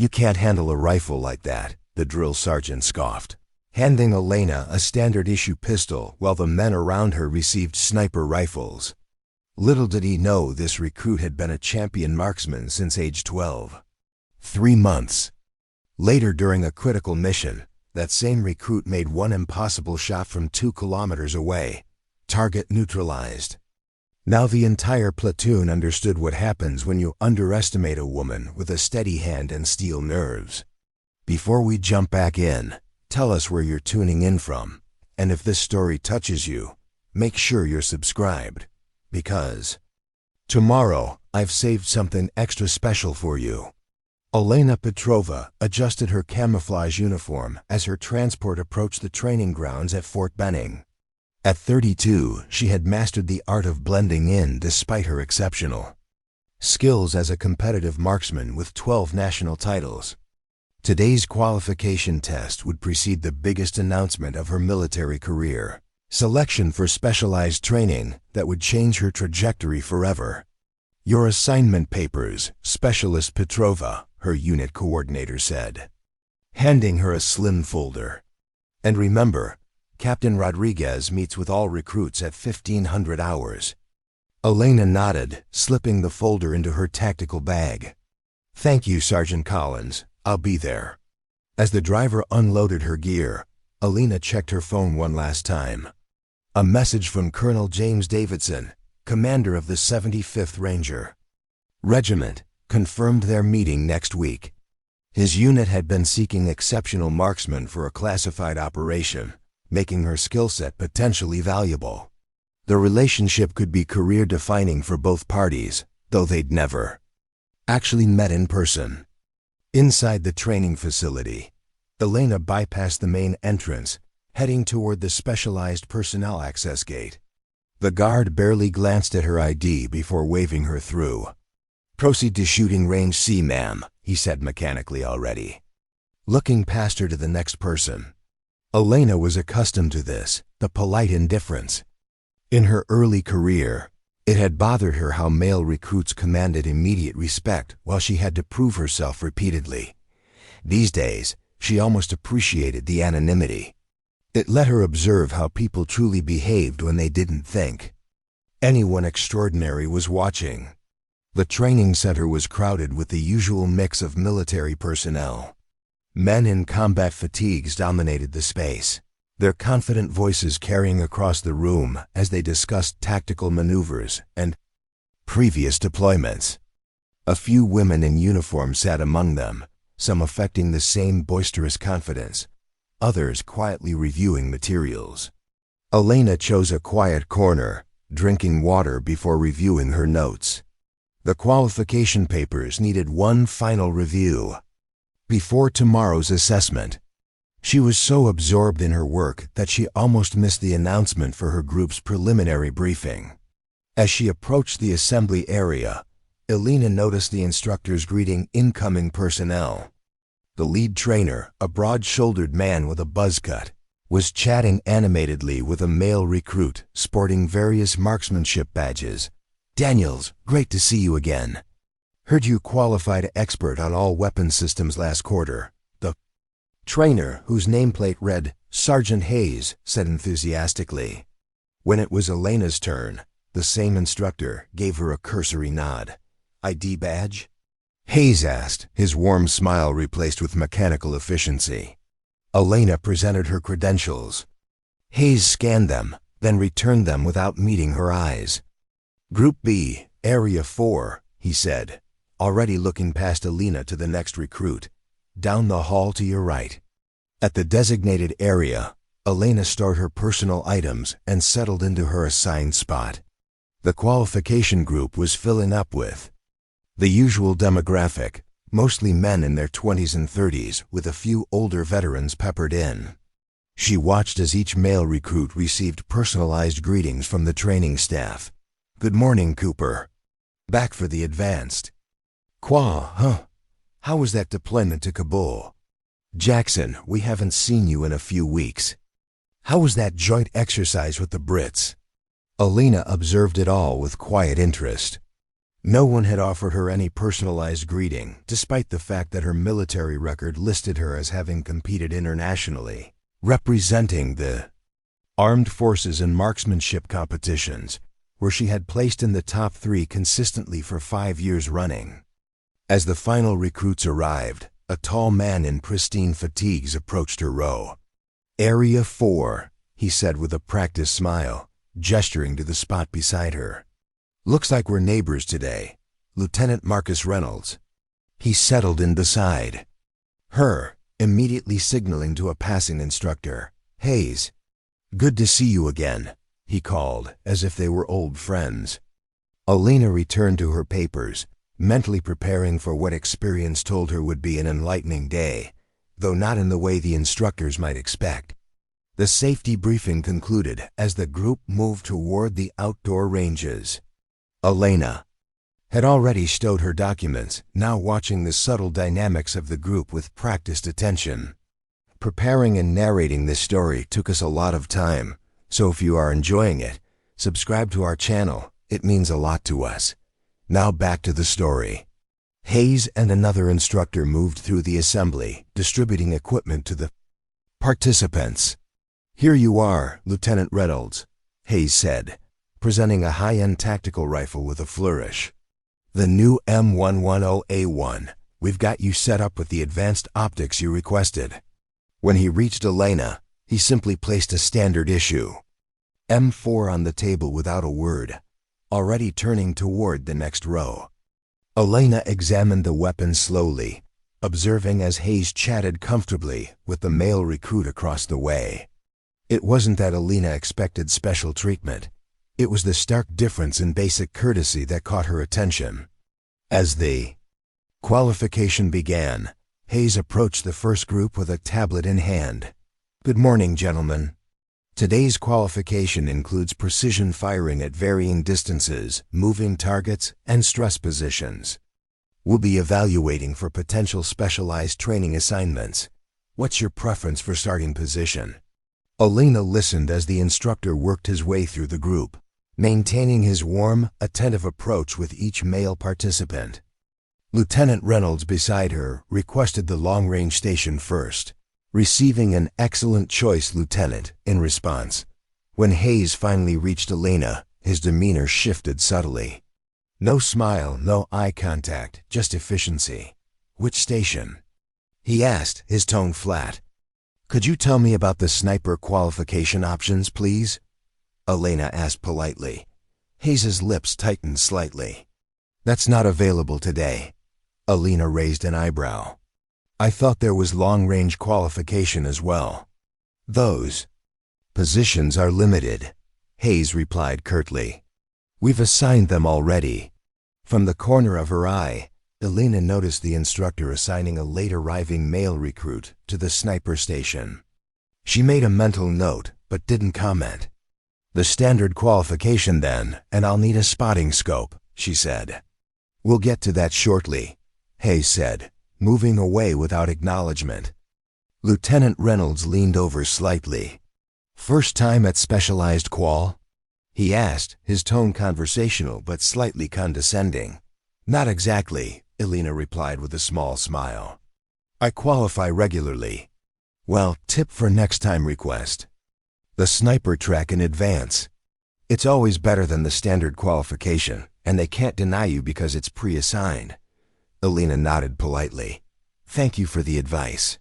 "You can't handle a rifle like that," the drill sergeant scoffed, handing Elena a standard-issue pistol while the men around her received sniper rifles. Little did he know this recruit had been a champion marksman since age 12. 3 months. Later, during a critical mission, that same recruit made one impossible shot from 2 kilometers away. Target neutralized. Now the entire platoon understood what happens when you underestimate a woman with a steady hand and steel nerves. Before we jump back in, tell us where you're tuning in from, and if this story touches you, make sure you're subscribed, because tomorrow I've saved something extra special for you. Elena Petrova adjusted her camouflage uniform as her transport approached the training grounds at Fort Benning. At 32, she had mastered the art of blending in despite her exceptional skills as a competitive marksman with 12 national titles. Today's qualification test would precede the biggest announcement of her military career, selection for specialized training that would change her trajectory forever. "Your assignment papers, Specialist Petrova," her unit coordinator said, handing her a slim folder. "And remember, Captain Rodriguez meets with all recruits at 1500 hours. Elena nodded, slipping the folder into her tactical bag. "Thank you, Sergeant Collins. I'll be there." As the driver unloaded her gear, Elena checked her phone one last time. A message from Colonel James Davidson, commander of the 75th Ranger Regiment, confirmed their meeting next week. His unit had been seeking exceptional marksmen for a classified operation, making her skill set potentially valuable. The relationship could be career-defining for both parties, though they'd never actually met in person. Inside the training facility, Elena bypassed the main entrance, heading toward the specialized personnel access gate. The guard barely glanced at her ID before waving her through. "Proceed to shooting range C, ma'am," he said mechanically already, looking past her to the next person. Elena was accustomed to this, the polite indifference. In her early career, it had bothered her how male recruits commanded immediate respect while she had to prove herself repeatedly. These days, she almost appreciated the anonymity. It let her observe how people truly behaved when they didn't think anyone extraordinary was watching. The training center was crowded with the usual mix of military personnel. Men in combat fatigues dominated the space, their confident voices carrying across the room as they discussed tactical maneuvers and previous deployments. A few women in uniform sat among them, some affecting the same boisterous confidence, others quietly reviewing materials. Elena chose a quiet corner, drinking water before reviewing her notes. The qualification papers needed one final review before tomorrow's assessment. She was so absorbed in her work that she almost missed the announcement for her group's preliminary briefing. As she approached the assembly area, Elena noticed the instructors greeting incoming personnel. The lead trainer, a broad-shouldered man with a buzz cut, was chatting animatedly with a male recruit sporting various marksmanship badges. "Daniels, great to see you again. Heard you qualified expert on all weapon systems last quarter," the trainer, whose nameplate read Sergeant Hayes, said enthusiastically. When it was Elena's turn, the same instructor gave her a cursory nod. "ID badge?" Hayes asked, his warm smile replaced with mechanical efficiency. Elena presented her credentials. Hayes scanned them, then returned them without meeting her eyes. "Group B, Area 4, he said, already looking past Elena to the next recruit. "Down the hall to your right." At the designated area, Elena stored her personal items and settled into her assigned spot. The qualification group was filling up with the usual demographic, mostly men in their 20s and 30s with a few older veterans peppered in. She watched as each male recruit received personalized greetings from the training staff. "Good morning, Cooper. Back for the advanced." Huh? How was that deployment to Kabul?" "Jackson, we haven't seen you in a few weeks." "How was that joint exercise with the Brits?" Elena observed it all with quiet interest. No one had offered her any personalized greeting, despite the fact that her military record listed her as having competed internationally, representing the armed forces in marksmanship competitions, where she had placed in the top 3 consistently for 5 years running. As the final recruits arrived, a tall man in pristine fatigues approached her row. "Area 4, he said with a practiced smile, gesturing to the spot beside her. "Looks like we're neighbors today. Lieutenant Marcus Reynolds." He settled in beside her, immediately signaling to a passing instructor. "Hayes, good to see you again," he called, as if they were old friends. Elena returned to her papers, mentally preparing for what experience told her would be an enlightening day, though not in the way the instructors might expect. The safety briefing concluded as the group moved toward the outdoor ranges. Elena had already stowed her documents, now watching the subtle dynamics of the group with practiced attention. Preparing and narrating this story took us a lot of time, so if you are enjoying it, subscribe to our channel. It means a lot to us. Now back to the story. Hayes and another instructor moved through the assembly, distributing equipment to the participants. "Here you are, Lieutenant Reynolds," Hayes said, presenting a high-end tactical rifle with a flourish. "The new M110A1. We've got you set up with the advanced optics you requested." When he reached Elena, he simply placed a standard issue M4 on the table without a word, already turning toward the next row. Elena examined the weapon slowly, observing as Hayes chatted comfortably with the male recruit across the way. It wasn't that Elena expected special treatment. It was the stark difference in basic courtesy that caught her attention. As the qualification began, Hayes approached the first group with a tablet in hand. "Good morning, gentlemen. Today's qualification includes precision firing at varying distances, moving targets, and stress positions. We'll be evaluating for potential specialized training assignments. What's your preference for starting position?" Elena listened as the instructor worked his way through the group, maintaining his warm, attentive approach with each male participant. Lieutenant Reynolds beside her requested the long-range station first, receiving an "excellent choice, Lieutenant," in response. When Hayes finally reached Elena, his demeanor shifted subtly. No smile, no eye contact, just efficiency. "Which station?" he asked, his tone flat. "Could you tell me about the sniper qualification options, please?" Elena asked politely. Hayes's lips tightened slightly. "That's not available today." Elena raised an eyebrow. "I thought there was long-range qualification as well." "Those positions are limited," Hayes replied curtly. "We've assigned them already." From the corner of her eye, Elena noticed the instructor assigning a late-arriving male recruit to the sniper station. She made a mental note, but didn't comment. "The standard qualification then, and I'll need a spotting scope," she said. "We'll get to that shortly," Hayes said, moving away without acknowledgement. Lieutenant Reynolds leaned over slightly. "First time at specialized qual?" he asked, his tone conversational but slightly condescending. "Not exactly," Elena replied with a small smile. "I qualify regularly." "Well, tip for next time request. The sniper track in advance. It's always better than the standard qualification, and they can't deny you because it's pre-assigned." Elena nodded politely. "Thank you for the advice."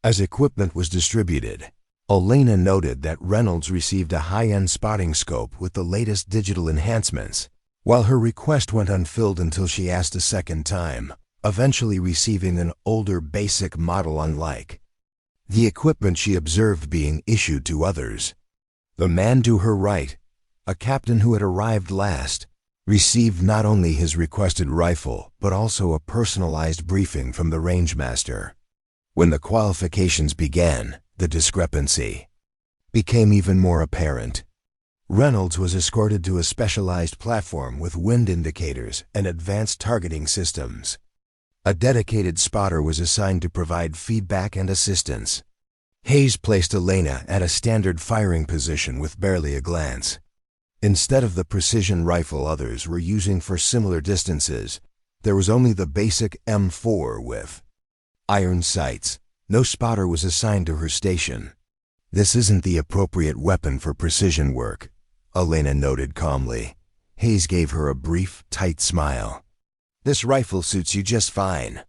As equipment was distributed, Elena noted that Reynolds received a high-end spotting scope with the latest digital enhancements, while her request went unfilled until she asked a second time, eventually receiving an older basic model unlike the equipment she observed being issued to others. The man to her right, a captain who had arrived last, received not only his requested rifle, but also a personalized briefing from the rangemaster. When the qualifications began, the discrepancy became even more apparent. Reynolds was escorted to a specialized platform with wind indicators and advanced targeting systems. A dedicated spotter was assigned to provide feedback and assistance. Hayes placed Elena at a standard firing position with barely a glance. Instead of the precision rifle others were using for similar distances, there was only the basic M4 with iron sights. No spotter was assigned to her station. "This isn't the appropriate weapon for precision work," Elena noted calmly. Hayes gave her a brief, tight smile. "This rifle suits you just fine."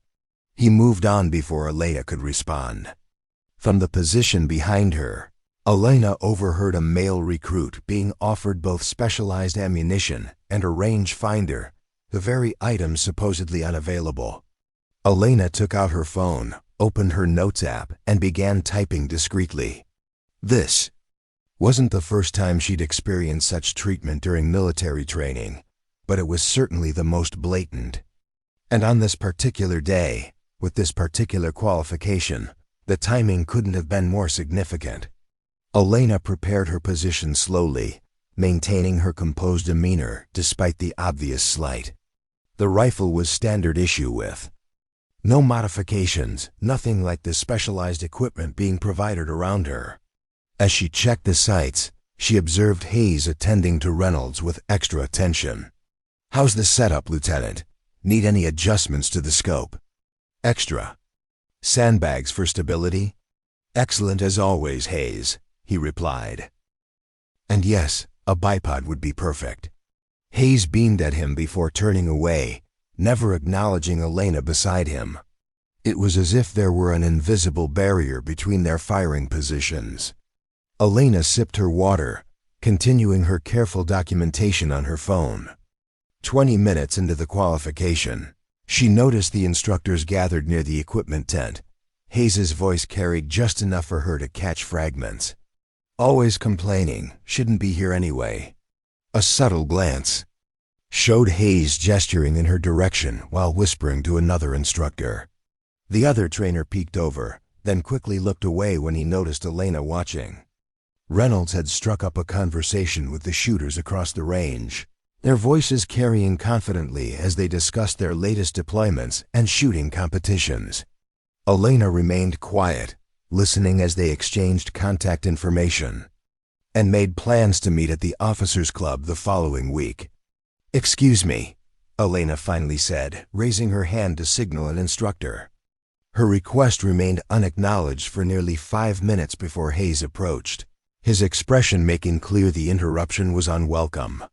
He moved on before Elena could respond. From the position behind her, Elena overheard a male recruit being offered both specialized ammunition and a range finder, the very items supposedly unavailable. Elena took out her phone, opened her notes app, and began typing discreetly. This wasn't the first time she'd experienced such treatment during military training, but it was certainly the most blatant. And on this particular day, with this particular qualification, the timing couldn't have been more significant. Elena prepared her position slowly, maintaining her composed demeanor despite the obvious slight. The rifle was standard issue with no modifications, nothing like the specialized equipment being provided around her. As she checked the sights, she observed Hayes attending to Reynolds with extra attention. "How's the setup, Lieutenant? Need any adjustments to the scope?" "Extra sandbags for stability?" "Excellent as always, Hayes," he replied. "And yes, a bipod would be perfect." Hayes beamed at him before turning away, never acknowledging Elena beside him. It was as if there were an invisible barrier between their firing positions. Elena sipped her water, continuing her careful documentation on her phone. 20 minutes into the qualification, she noticed the instructors gathered near the equipment tent. Hayes's voice carried just enough for her to catch fragments. "Always complaining, shouldn't be here anyway." A subtle glance showed Hayes gesturing in her direction while whispering to another instructor. The other trainer peeked over, then quickly looked away when he noticed Elena watching. Reynolds had struck up a conversation with the shooters across the range, their voices carrying confidently as they discussed their latest deployments and shooting competitions. Elena remained quiet, listening as they exchanged contact information, and made plans to meet at the officers' club the following week. "Excuse me," Elena finally said, raising her hand to signal an instructor. Her request remained unacknowledged for nearly 5 minutes before Hayes approached, his expression making clear the interruption was unwelcome.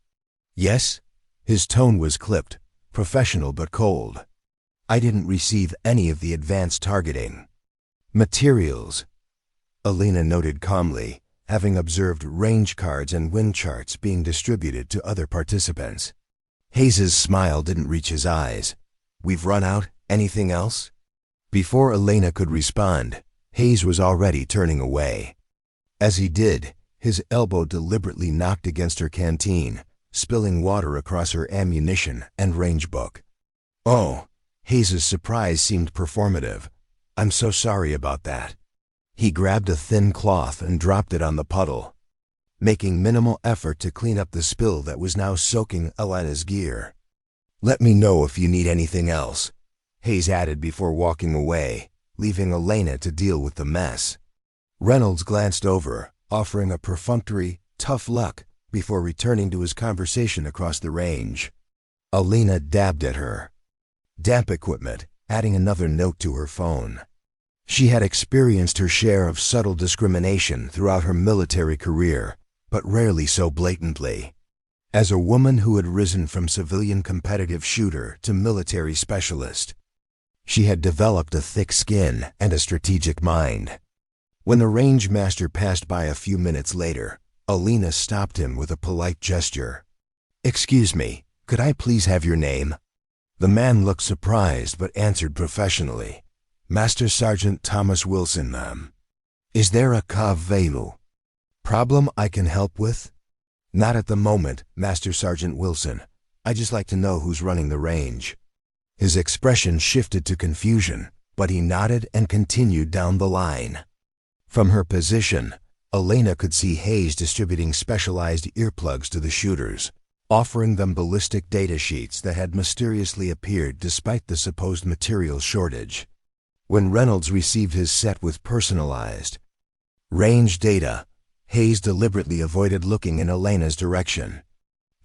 "Yes?" His tone was clipped, professional but cold. "I didn't receive any of the advanced targeting materials," Elena noted calmly, having observed range cards and wind charts being distributed to other participants. Hayes's smile didn't reach his eyes. "We've run out. Anything else?" Before Elena could respond, Hayes was already turning away. As he did, his elbow deliberately knocked against her canteen, spilling water across her ammunition and range book. "Oh," Hayes's surprise seemed performative. "I'm so sorry about that." He grabbed a thin cloth and dropped it on the puddle, making minimal effort to clean up the spill that was now soaking Elena's gear. "Let me know if you need anything else," Hayes added before walking away, leaving Elena to deal with the mess. Reynolds glanced over, offering a perfunctory, "tough luck," before returning to his conversation across the range. Elena dabbed at her damp equipment, adding another note to her phone. She had experienced her share of subtle discrimination throughout her military career, but rarely so blatantly. As a woman who had risen from civilian competitive shooter to military specialist, she had developed a thick skin and a strategic mind. When the range master passed by a few minutes later, Elena stopped him with a polite gesture. "Excuse me, could I please have your name?" The man looked surprised but answered professionally. "Master Sergeant Thomas Wilson, ma'am." "Is there a cavelo problem I can help with?" "Not at the moment, Master Sergeant Wilson. I'd just like to know who's running the range." His expression shifted to confusion, but he nodded and continued down the line. From her position, Elena could see Hayes distributing specialized earplugs to the shooters, offering them ballistic data sheets that had mysteriously appeared despite the supposed material shortage. When Reynolds received his set with personalized range data, Hayes deliberately avoided looking in Elena's direction,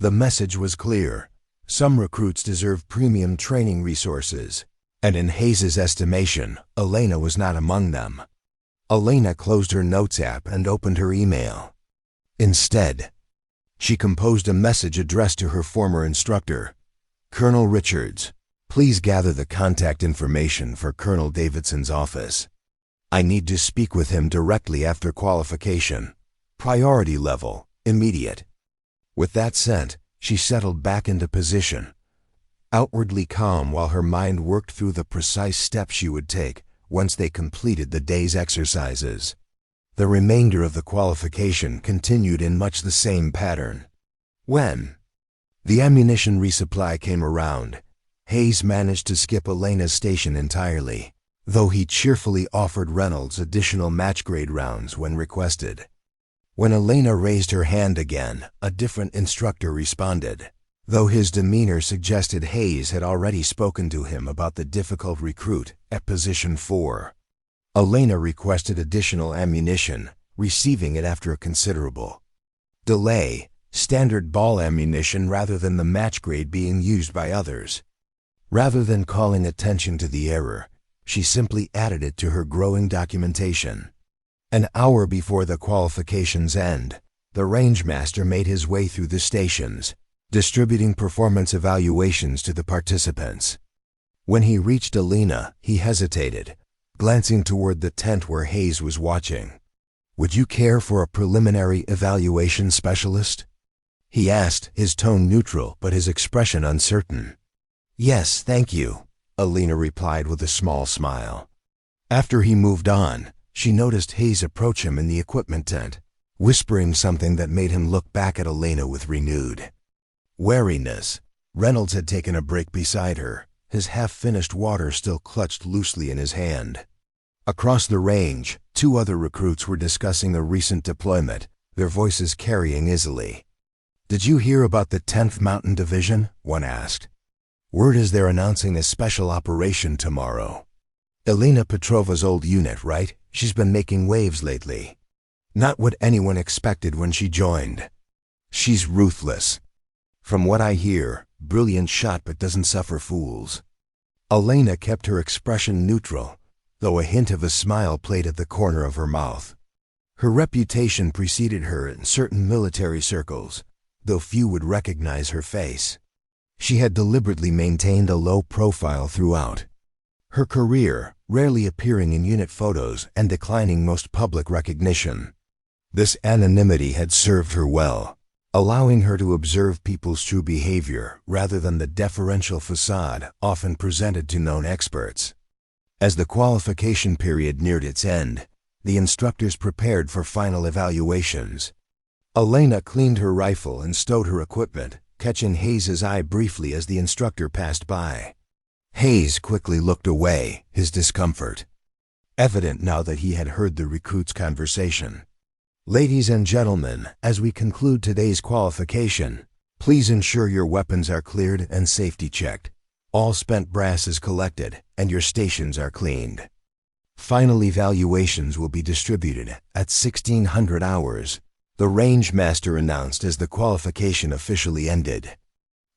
The message was clear. Some recruits deserve premium training resources, and in Hayes' estimation, Elena was not among them. Elena closed her notes app and opened her email. Instead, she composed a message addressed to her former instructor. Colonel Richards, please gather the contact information for Colonel Davidson's office. I need to speak with him directly after qualification. Priority level, immediate. With that sent, she settled back into position, outwardly calm while her mind worked through the precise steps she would take once they completed the day's exercises. The remainder of the qualification continued in much the same pattern. When the ammunition resupply came around, Hayes managed to skip Elena's station entirely, though he cheerfully offered Reynolds additional match-grade rounds when requested. When Elena raised her hand again, a different instructor responded, though his demeanor suggested Hayes had already spoken to him about the difficult recruit at position 4. Elena requested additional ammunition, receiving it after a considerable delay, standard ball ammunition rather than the match grade being used by others. Rather than calling attention to the error, she simply added it to her growing documentation. An hour before the qualification's end, the rangemaster made his way through the stations, distributing performance evaluations to the participants. When he reached Elena, he hesitated, glancing toward the tent where Hayes was watching. "Would you care for a preliminary evaluation specialist?" he asked, his tone neutral but his expression uncertain. "Yes, thank you," Elena replied with a small smile. After he moved on, she noticed Hayes approach him in the equipment tent, whispering something that made him look back at Elena with renewed wariness. Reynolds had taken a break beside her, his half-finished water still clutched loosely in his hand. Across the range, 2 other recruits were discussing a recent deployment, their voices carrying easily. "Did you hear about the 10th Mountain Division?" one asked. "Word is they're announcing a special operation tomorrow. Elena Petrova's old unit, right? She's been making waves lately. Not what anyone expected when she joined. She's ruthless. From what I hear, brilliant shot but doesn't suffer fools." Elena kept her expression neutral, though a hint of a smile played at the corner of her mouth. Her reputation preceded her in certain military circles, though few would recognize her face. She had deliberately maintained a low profile throughout her career, rarely appearing in unit photos and declining most public recognition. This anonymity had served her well, allowing her to observe people's true behavior rather than the deferential facade often presented to known experts. As the qualification period neared its end, the instructors prepared for final evaluations. Elena cleaned her rifle and stowed her equipment, catching Hayes' eye briefly as the instructor passed by. Hayes quickly looked away, his discomfort evident now that he had heard the recruits' conversation. "Ladies and gentlemen, as we conclude today's qualification, please ensure your weapons are cleared and safety checked. All spent brass is collected, and your stations are cleaned. Final evaluations will be distributed at 1600 hours, the rangemaster announced as the qualification officially ended.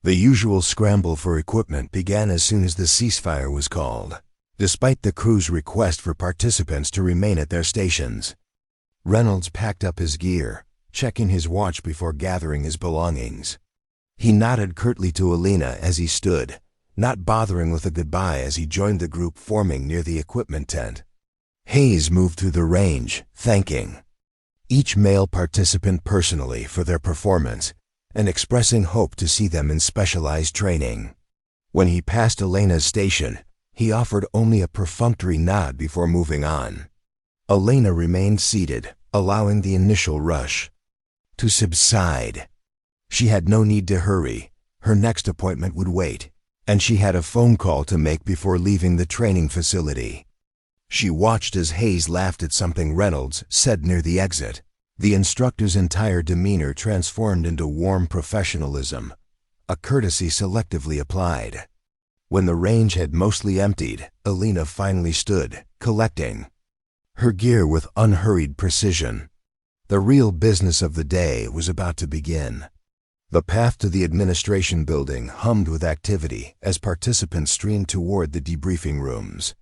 The usual scramble for equipment began as soon as the ceasefire was called, despite the crew's request for participants to remain at their stations. Reynolds packed up his gear, checking his watch before gathering his belongings. He nodded curtly to Elena as he stood, not bothering with a goodbye as he joined the group forming near the equipment tent. Hayes moved through the range, thanking each male participant personally for their performance and expressing hope to see them in specialized training. When he passed Elena's station, he offered only a perfunctory nod before moving on. Elena remained seated, allowing the initial rush to subside. She had no need to hurry. Her next appointment would wait, and she had a phone call to make before leaving the training facility. She watched as Hayes laughed at something Reynolds said near the exit. The instructor's entire demeanor transformed into warm professionalism, a courtesy selectively applied. When the range had mostly emptied, Elena finally stood, collecting her gear with unhurried precision. The real business of the day was about to begin. The path to the administration building hummed with activity as participants streamed toward the debriefing rooms.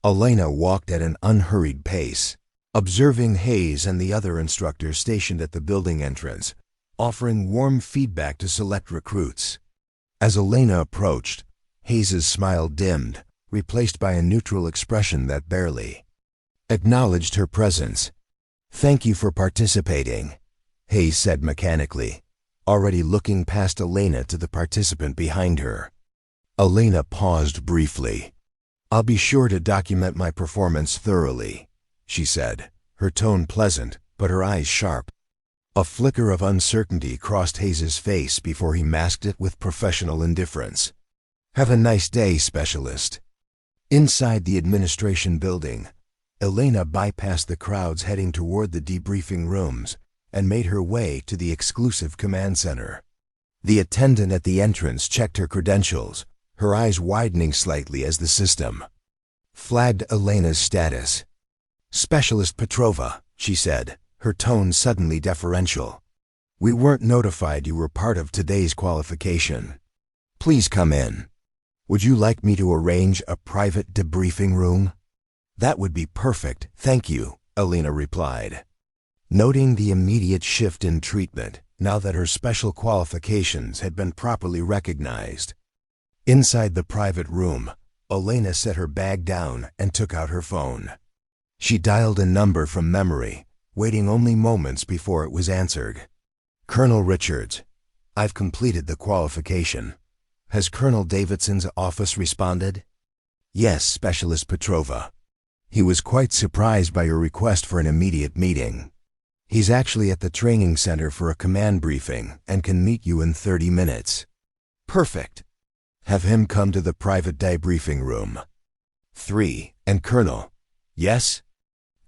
Elena walked at an unhurried pace, observing Hayes and the other instructors stationed at the building entrance, offering warm feedback to select recruits. As Elena approached, Hayes's smile dimmed, replaced by a neutral expression that barely acknowledged her presence. "Thank you for participating," Hayes said mechanically, already looking past Elena to the participant behind her. Elena paused briefly. "I'll be sure to document my performance thoroughly," she said, her tone pleasant, but her eyes sharp. A flicker of uncertainty crossed Hayes's face before he masked it with professional indifference. "Have a nice day, Specialist." Inside the administration building, Elena bypassed the crowds heading toward the debriefing rooms and made her way to the exclusive command center. The attendant at the entrance checked her credentials, her eyes widening slightly as the system flagged Elena's status. "Specialist Petrova," she said, her tone suddenly deferential. "We weren't notified you were part of today's qualification. Please come in. Would you like me to arrange a private debriefing room?" "That would be perfect, thank you," Elena replied, noting the immediate shift in treatment now that her special qualifications had been properly recognized. Inside the private room, Elena set her bag down and took out her phone. She dialed a number from memory, waiting only moments before it was answered. "Colonel Richards, I've completed the qualification. Has Colonel Davidson's office responded?" "Yes, Specialist Petrova. He was quite surprised by your request for an immediate meeting. He's actually at the training center for a command briefing and can meet you in 30 minutes. "Perfect. Have him come to the private debriefing room." 3. And Colonel, yes?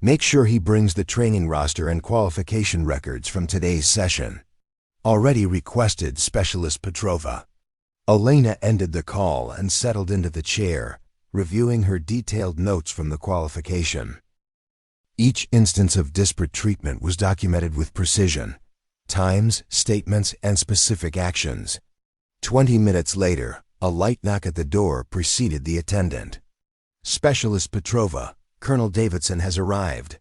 Make sure he brings the training roster and qualification records from today's session. Already requested, Specialist Petrova. Elena ended the call and settled into the chair, reviewing her detailed notes from the qualification. Each instance of disparate treatment was documented with precision: times, statements, and specific actions. 20 minutes later, a light knock at the door preceded the attendant. "Specialist Petrova, Colonel Davidson has arrived."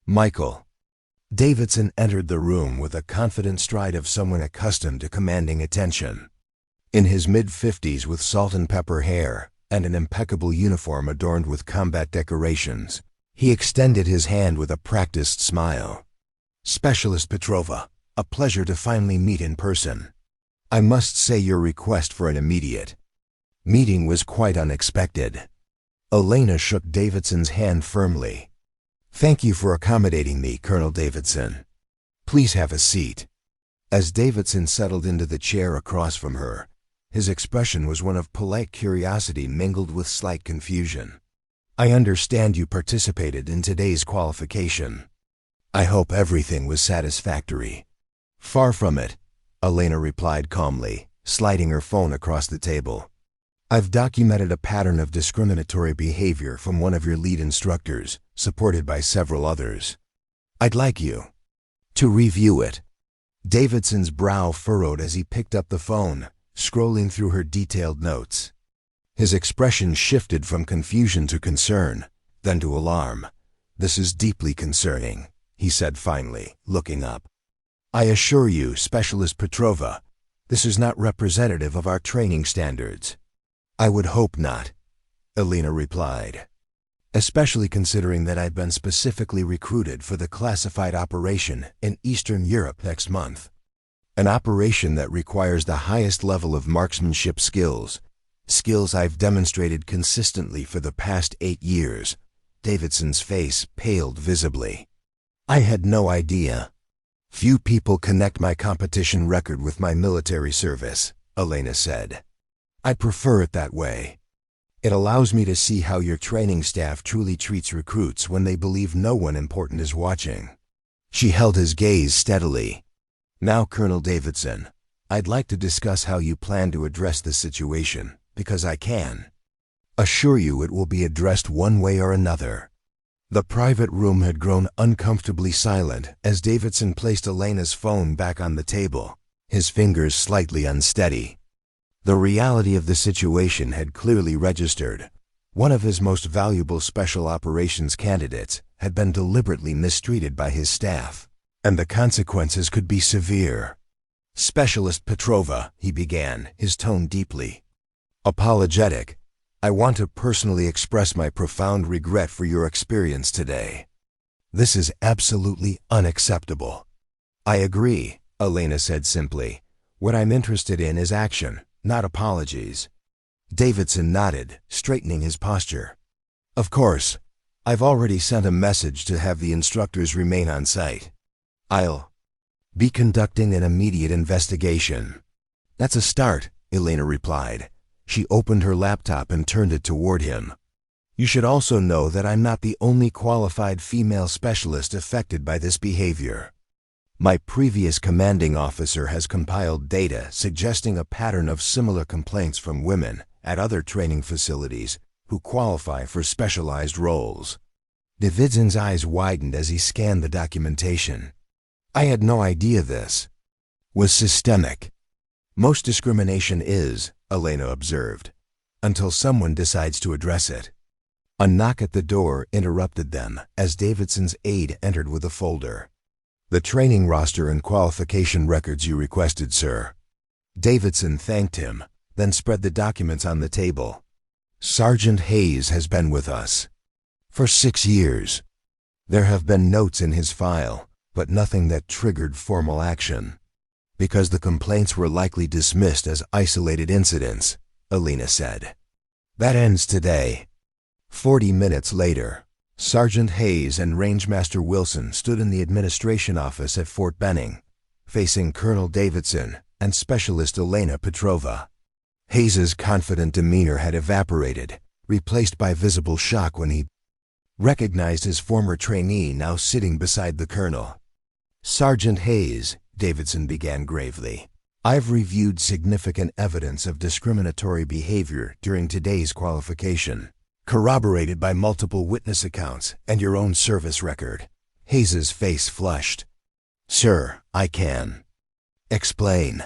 "Michael." Davidson entered the room with a confident stride of someone accustomed to commanding attention. In his mid-50s with salt and pepper hair and an impeccable uniform adorned with combat decorations, he extended his hand with a practiced smile. "Specialist Petrova, a pleasure to finally meet in person. I must say your request for an immediate meeting was quite unexpected." Elena shook Davidson's hand firmly. "Thank you for accommodating me, Colonel Davidson. Please have a seat." As Davidson settled into the chair across from her, his expression was one of polite curiosity mingled with slight confusion. "I understand you participated in today's qualification. I hope everything was satisfactory." "Far from it," Elena replied calmly, sliding her phone across the table. "I've documented a pattern of discriminatory behavior from one of your lead instructors, supported by several others. I'd like you to review it." Davidson's brow furrowed as he picked up the phone, scrolling through her detailed notes. His expression shifted from confusion to concern, then to alarm. "This is deeply concerning," he said finally, looking up. "I assure you, Specialist Petrova, this is not representative of our training standards." "I would hope not," Elena replied, "especially considering that I've been specifically recruited for the classified operation in Eastern Europe next month. An operation that requires the highest level of marksmanship skills I've demonstrated consistently for the past 8 years. Davidson's face paled visibly. "I had no idea. Few people connect my competition record with my military service," Elena said. "I prefer it that way. It allows me to see how your training staff truly treats recruits when they believe no one important is watching." She held his gaze steadily. "Now, Colonel Davidson, I'd like to discuss how you plan to address this situation, because I can assure you it will be addressed one way or another." The private room had grown uncomfortably silent as Davidson placed Elena's phone back on the table, his fingers slightly unsteady. The reality of the situation had clearly registered. One of his most valuable special operations candidates had been deliberately mistreated by his staff, and the consequences could be severe. "Specialist Petrova," he began, his tone deeply apologetic, "I want to personally express my profound regret for your experience today. This is absolutely unacceptable." "I agree," Elena said simply. "What I'm interested in is action, not apologies." Davidson nodded, straightening his posture. "Of course. I've already sent a message to have the instructors remain on site. I'll be conducting an immediate investigation." "That's a start," Elena replied. She opened her laptop and turned it toward him. "You should also know that I'm not the only qualified female specialist affected by this behavior. My previous commanding officer has compiled data suggesting a pattern of similar complaints from women at other training facilities who qualify for specialized roles." Davidson's eyes widened as he scanned the documentation. "I had no idea this was systemic." "Most discrimination is," Elena observed, "until someone decides to address it." A knock at the door interrupted them as Davidson's aide entered with a folder. "The training roster and qualification records you requested, sir." Davidson thanked him, then spread the documents on the table. "Sergeant Hayes has been with us for 6 years. There have been notes in his file, but nothing that triggered formal action, because the complaints were likely dismissed as isolated incidents," Elena said. "That ends today." 40 minutes later, Sergeant Hayes and Rangemaster Wilson stood in the administration office at Fort Benning, facing Colonel Davidson and Specialist Elena Petrova. Hayes's confident demeanor had evaporated, replaced by visible shock when he recognized his former trainee now sitting beside the colonel. "Sergeant Hayes," Davidson began gravely, "I've reviewed significant evidence of discriminatory behavior during today's qualification, corroborated by multiple witness accounts and your own service record." Hayes's face flushed. "Sir, I can explain."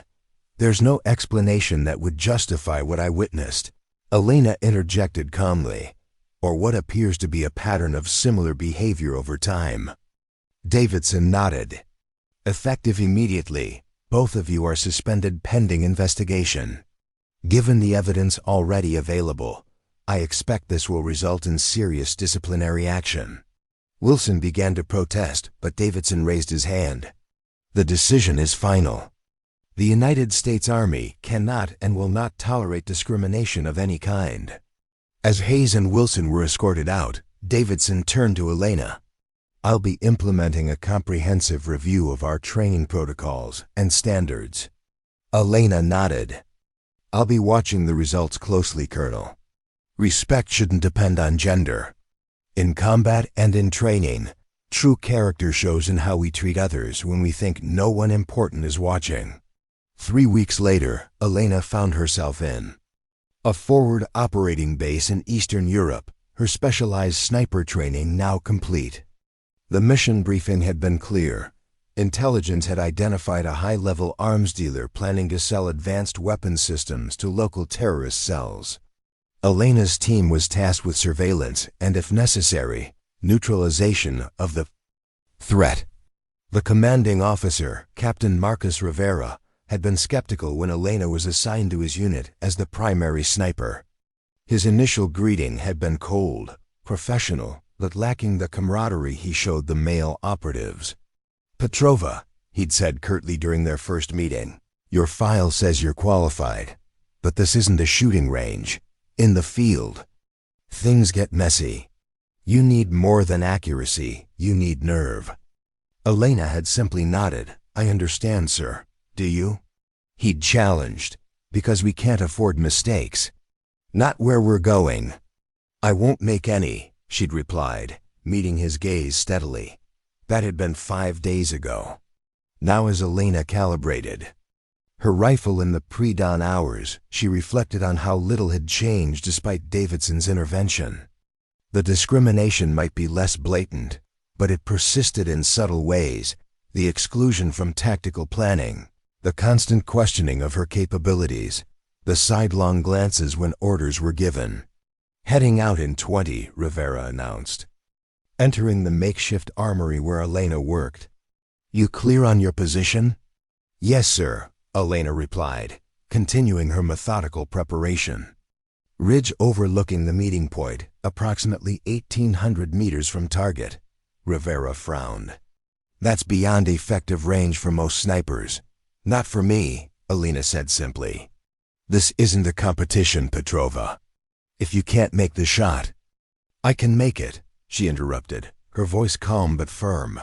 "There's no explanation that would justify what I witnessed," Elena interjected calmly, "or what appears to be a pattern of similar behavior over time." Davidson nodded. "Effective immediately, both of you are suspended pending investigation. Given the evidence already available, I expect this will result in serious disciplinary action." Wilson began to protest, but Davidson raised his hand. "The decision is final. The United States Army cannot and will not tolerate discrimination of any kind." As Hayes and Wilson were escorted out, Davidson turned to Elena. "I'll be implementing a comprehensive review of our training protocols and standards." Elena nodded. "I'll be watching the results closely, Colonel. Respect shouldn't depend on gender. In combat and in training, true character shows in how we treat others when we think no one important is watching." 3 weeks later, Elena found herself in a forward operating base in Eastern Europe, her specialized sniper training now complete. The mission briefing had been clear. Intelligence had identified a high-level arms dealer planning to sell advanced weapons systems to local terrorist cells. Elena's team was tasked with surveillance and, if necessary, neutralization of the threat. The commanding officer, Captain Marcus Rivera, had been skeptical when Elena was assigned to his unit as the primary sniper. His initial greeting had been cold, professional, but lacking the camaraderie he showed the male operatives. "Petrova," he'd said curtly during their first meeting, "your file says you're qualified, but this isn't a shooting range. In the field, things get messy. You need more than accuracy, you need nerve." Elena had simply nodded. "I understand, sir. Do you?" He'd challenged. "Because we can't afford mistakes. Not where we're going." "I won't make any," she'd replied, meeting his gaze steadily. That had been 5 days ago. Now as Elena calibrated her rifle in the pre-dawn hours, she reflected on how little had changed despite Davidson's intervention. The discrimination might be less blatant, but it persisted in subtle ways: the exclusion from tactical planning, The constant questioning of her capabilities, the sidelong glances when orders were given. "Heading out in 20, Rivera announced, entering the makeshift armory where Elena worked. "You clear on your position?" "Yes, sir," Elena replied, continuing her methodical preparation. "Ridge overlooking the meeting point, approximately 1,800 meters from target." Rivera frowned. "That's beyond effective range for most snipers." "Not for me," Elena said simply. "This isn't a competition, Petrova. If you can't make the shot—" "I can make it," she interrupted, her voice calm but firm.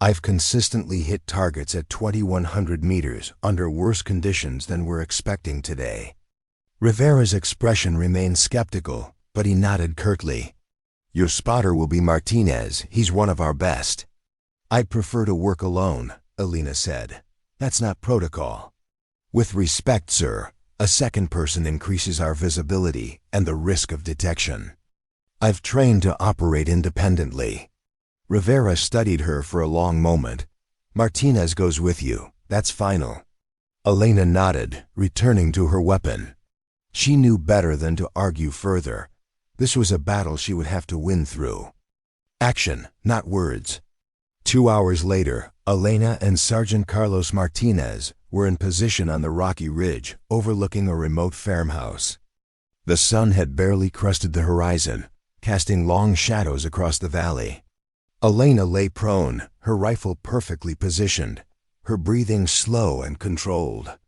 "I've consistently hit targets at 2,100 meters under worse conditions than we're expecting today." Rivera's expression remained skeptical, but he nodded curtly. "Your spotter will be Martinez. He's one of our best." "I'd prefer to work alone," Elena said. "That's not protocol." "With respect, sir, a second person increases our visibility and the risk of detection. I've trained to operate independently." Rivera studied her for a long moment. "Martinez goes with you. That's final." Elena nodded, returning to her weapon. She knew better than to argue further. This was a battle she would have to win through. Action, not words. 2 hours later, Elena and Sergeant Carlos Martinez were in position on the rocky ridge overlooking a remote farmhouse. The sun had barely crested the horizon, casting long shadows across the valley. Elena lay prone, her rifle perfectly positioned, her breathing slow and controlled.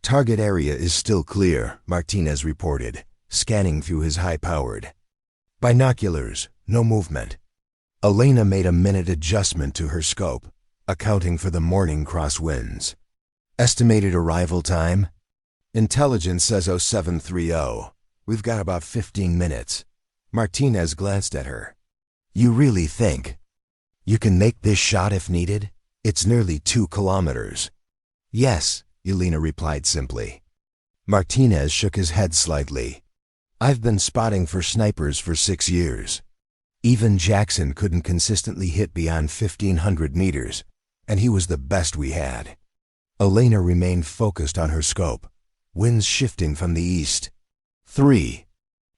"Target area is still clear," Martinez reported, scanning through his high-powered binoculars. "No movement." Elena made a minute adjustment to her scope, accounting for the morning crosswinds. "Estimated arrival time?" "Intelligence says 0730. We've got about 15 minutes. Martinez glanced at her. "You really think you can make this shot if needed? It's nearly 2 kilometers. "Yes," Elena replied simply. Martinez shook his head slightly. "I've been spotting for snipers for 6 years. Even Jackson couldn't consistently hit beyond 1,500 meters, and he was the best we had." Elena remained focused on her scope, winds shifting from the east. 3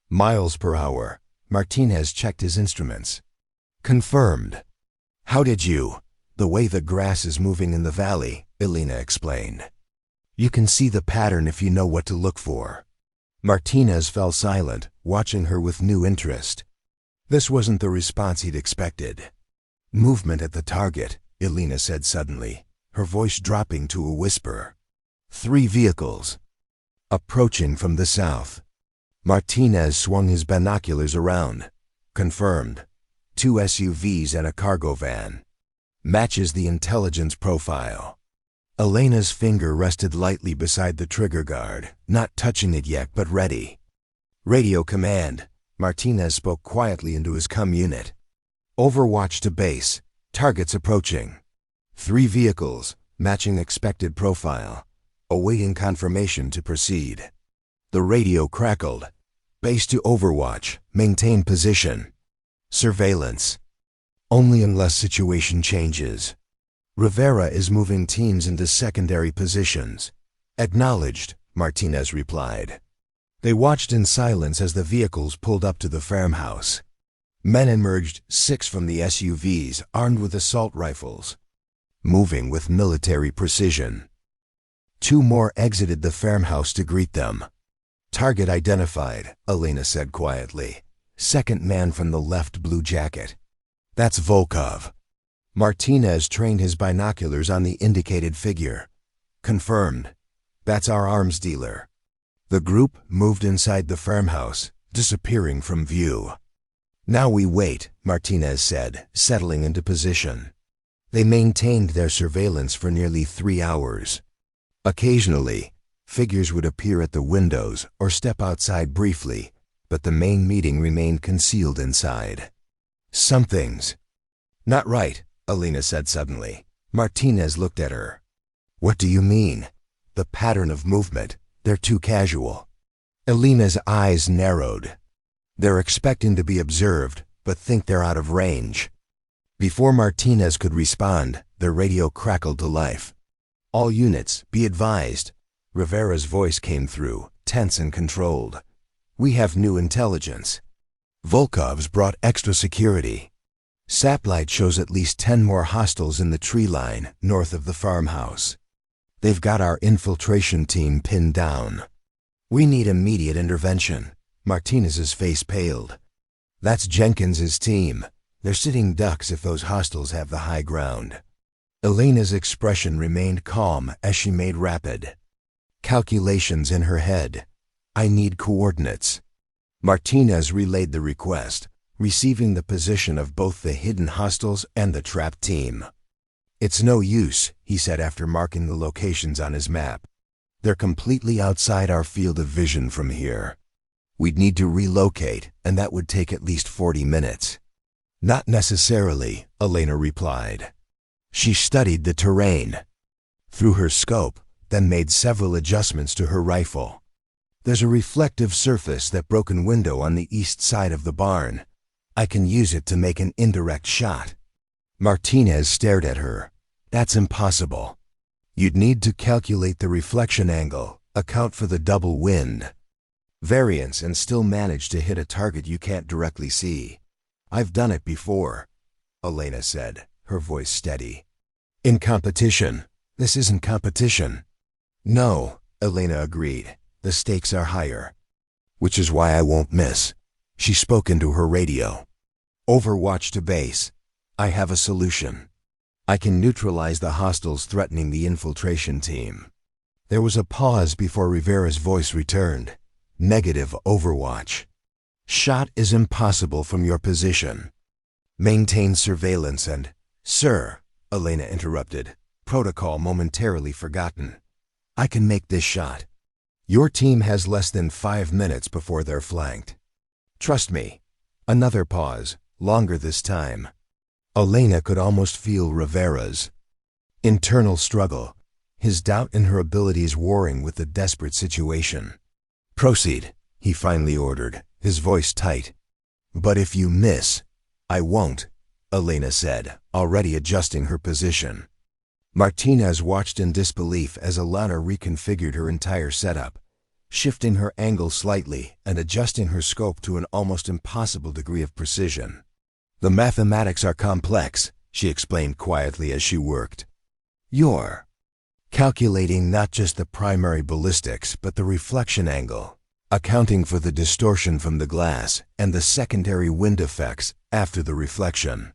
miles per hour. Martinez checked his instruments. "Confirmed." "How did you—" "The way the grass is moving in the valley," Elena explained. "You can see the pattern if you know what to look for." Martinez fell silent, watching her with new interest. This wasn't the response he'd expected. "Movement at the target," Elena said suddenly, her voice dropping to a whisper. 3 vehicles. Approaching from the south. Martinez swung his binoculars around. "Confirmed. 2 SUVs and a cargo van. Matches the intelligence profile." Elena's finger rested lightly beside the trigger guard, not touching it yet but ready. "Radio command." Martinez spoke quietly into his unit. "Overwatch to base. Targets approaching. 3 vehicles, matching expected profile. Awaiting confirmation to proceed." The radio crackled. "Base to Overwatch. Maintain position. Surveillance. Only unless situation changes. Rivera is moving teams into secondary positions." "Acknowledged," Martinez replied. They watched in silence as the vehicles pulled up to the farmhouse. Men emerged, 6 from the SUVs, armed with assault rifles, moving with military precision. 2 more exited the farmhouse to greet them. "Target identified," Elena said quietly. "Second man from the left blue jacket. That's Volkov." Martinez trained his binoculars on the indicated figure. "Confirmed. That's our arms dealer." The group moved inside the farmhouse, disappearing from view. "Now we wait," Martinez said, settling into position. They maintained their surveillance for nearly 3 hours. Occasionally, figures would appear at the windows or step outside briefly, but the main meeting remained concealed inside. "Something's not right," Elena said suddenly. Martinez looked at her. "What do you mean?" "The pattern of movement. They're too casual." Elena's eyes narrowed. "They're expecting to be observed, but think they're out of range." Before Martinez could respond, the radio crackled to life. All units, be advised. Rivera's voice came through, tense and controlled. We have new intelligence. Volkov's brought extra security. Saplight shows at least 10 more hostiles in the tree line north of the farmhouse. They've got our infiltration team pinned down. We need immediate intervention. Martinez's face paled. That's Jenkins's team. They're sitting ducks if those hostiles have the high ground. Elena's expression remained calm as she made rapid calculations in her head. I need coordinates. Martinez relayed the request, receiving the position of both the hidden hostiles and the trapped team. It's no use, he said after marking the locations on his map. They're completely outside our field of vision from here. We'd need to relocate, and that would take at least 40 minutes. Not necessarily, Elena replied. She studied the terrain through her scope, then made several adjustments to her rifle. There's a reflective surface, that broken window on the east side of the barn. I can use it to make an indirect shot. Martinez stared at her. That's impossible. You'd need to calculate the reflection angle, account for the double wind variance, and still manage to hit a target you can't directly see. I've done it before, Elena said, her voice steady. In competition. This isn't competition. No, Elena agreed. The stakes are higher. Which is why I won't miss. She spoke into her radio. Overwatch to base. I have a solution. I can neutralize the hostiles threatening the infiltration team. There was a pause before Rivera's voice returned. Negative overwatch. Shot is impossible from your position. Maintain surveillance and... Sir, Elena interrupted, protocol momentarily forgotten. I can make this shot. Your team has less than 5 minutes before they're flanked. Trust me. Another pause, longer this time. Elena could almost feel Rivera's internal struggle, his doubt in her abilities warring with the desperate situation. Proceed, he finally ordered, his voice tight. But if you miss, I won't, Elena said, already adjusting her position. Martinez watched in disbelief as Elena reconfigured her entire setup, shifting her angle slightly and adjusting her scope to an almost impossible degree of precision. The mathematics are complex, she explained quietly as she worked. You're calculating not just the primary ballistics but the reflection angle, accounting for the distortion from the glass and the secondary wind effects after the reflection.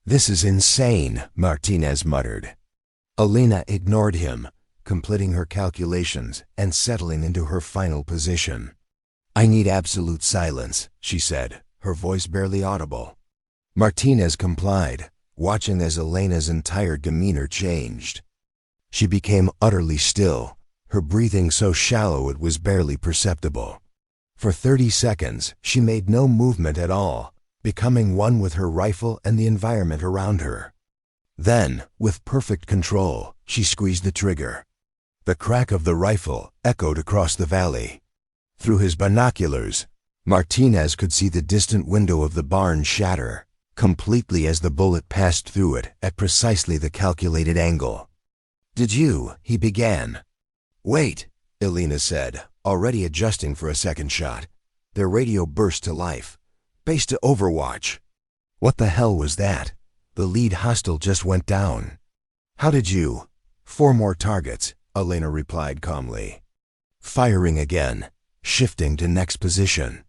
This is insane, Martinez muttered. Elena ignored him, completing her calculations and settling into her final position. I need absolute silence, she said, her voice barely audible. Martinez complied, watching as Elena's entire demeanor changed. She became utterly still, her breathing so shallow it was barely perceptible. For 30 seconds, she made no movement at all, becoming one with her rifle and the environment around her. Then, with perfect control, she squeezed the trigger. The crack of the rifle echoed across the valley. Through his binoculars, Martinez could see the distant window of the barn shatter completely as the bullet passed through it at precisely the calculated angle. Did you? He began. Wait, Elena said, already adjusting for a second shot. Their radio burst to life. Base to Overwatch. What the hell was that? The lead hostile just went down. How did you? 4 more targets, Elena replied calmly. Firing again, shifting to next position.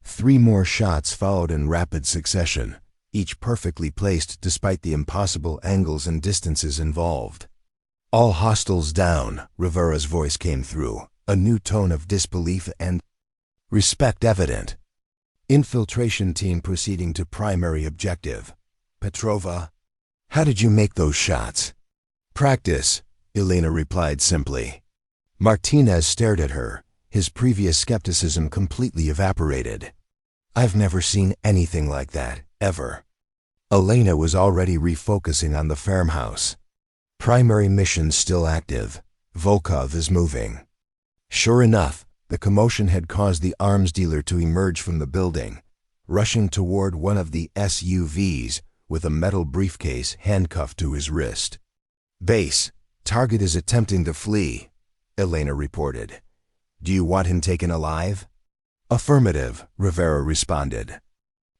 3 more shots followed in rapid succession, each perfectly placed despite the impossible angles and distances involved. All hostiles down, Rivera's voice came through, a new tone of disbelief and respect evident. Infiltration team proceeding to primary objective. Petrova, how did you make those shots? Practice, Elena replied simply. Martinez stared at her, his previous skepticism completely evaporated. I've never seen anything like that, ever. Elena was already refocusing on the farmhouse. Primary mission still active. Volkov is moving. Sure enough, the commotion had caused the arms dealer to emerge from the building, rushing toward one of the SUVs with a metal briefcase handcuffed to his wrist. Base, Target is attempting to flee, Elena reported. Do you want him taken alive? Affirmative, Rivera responded.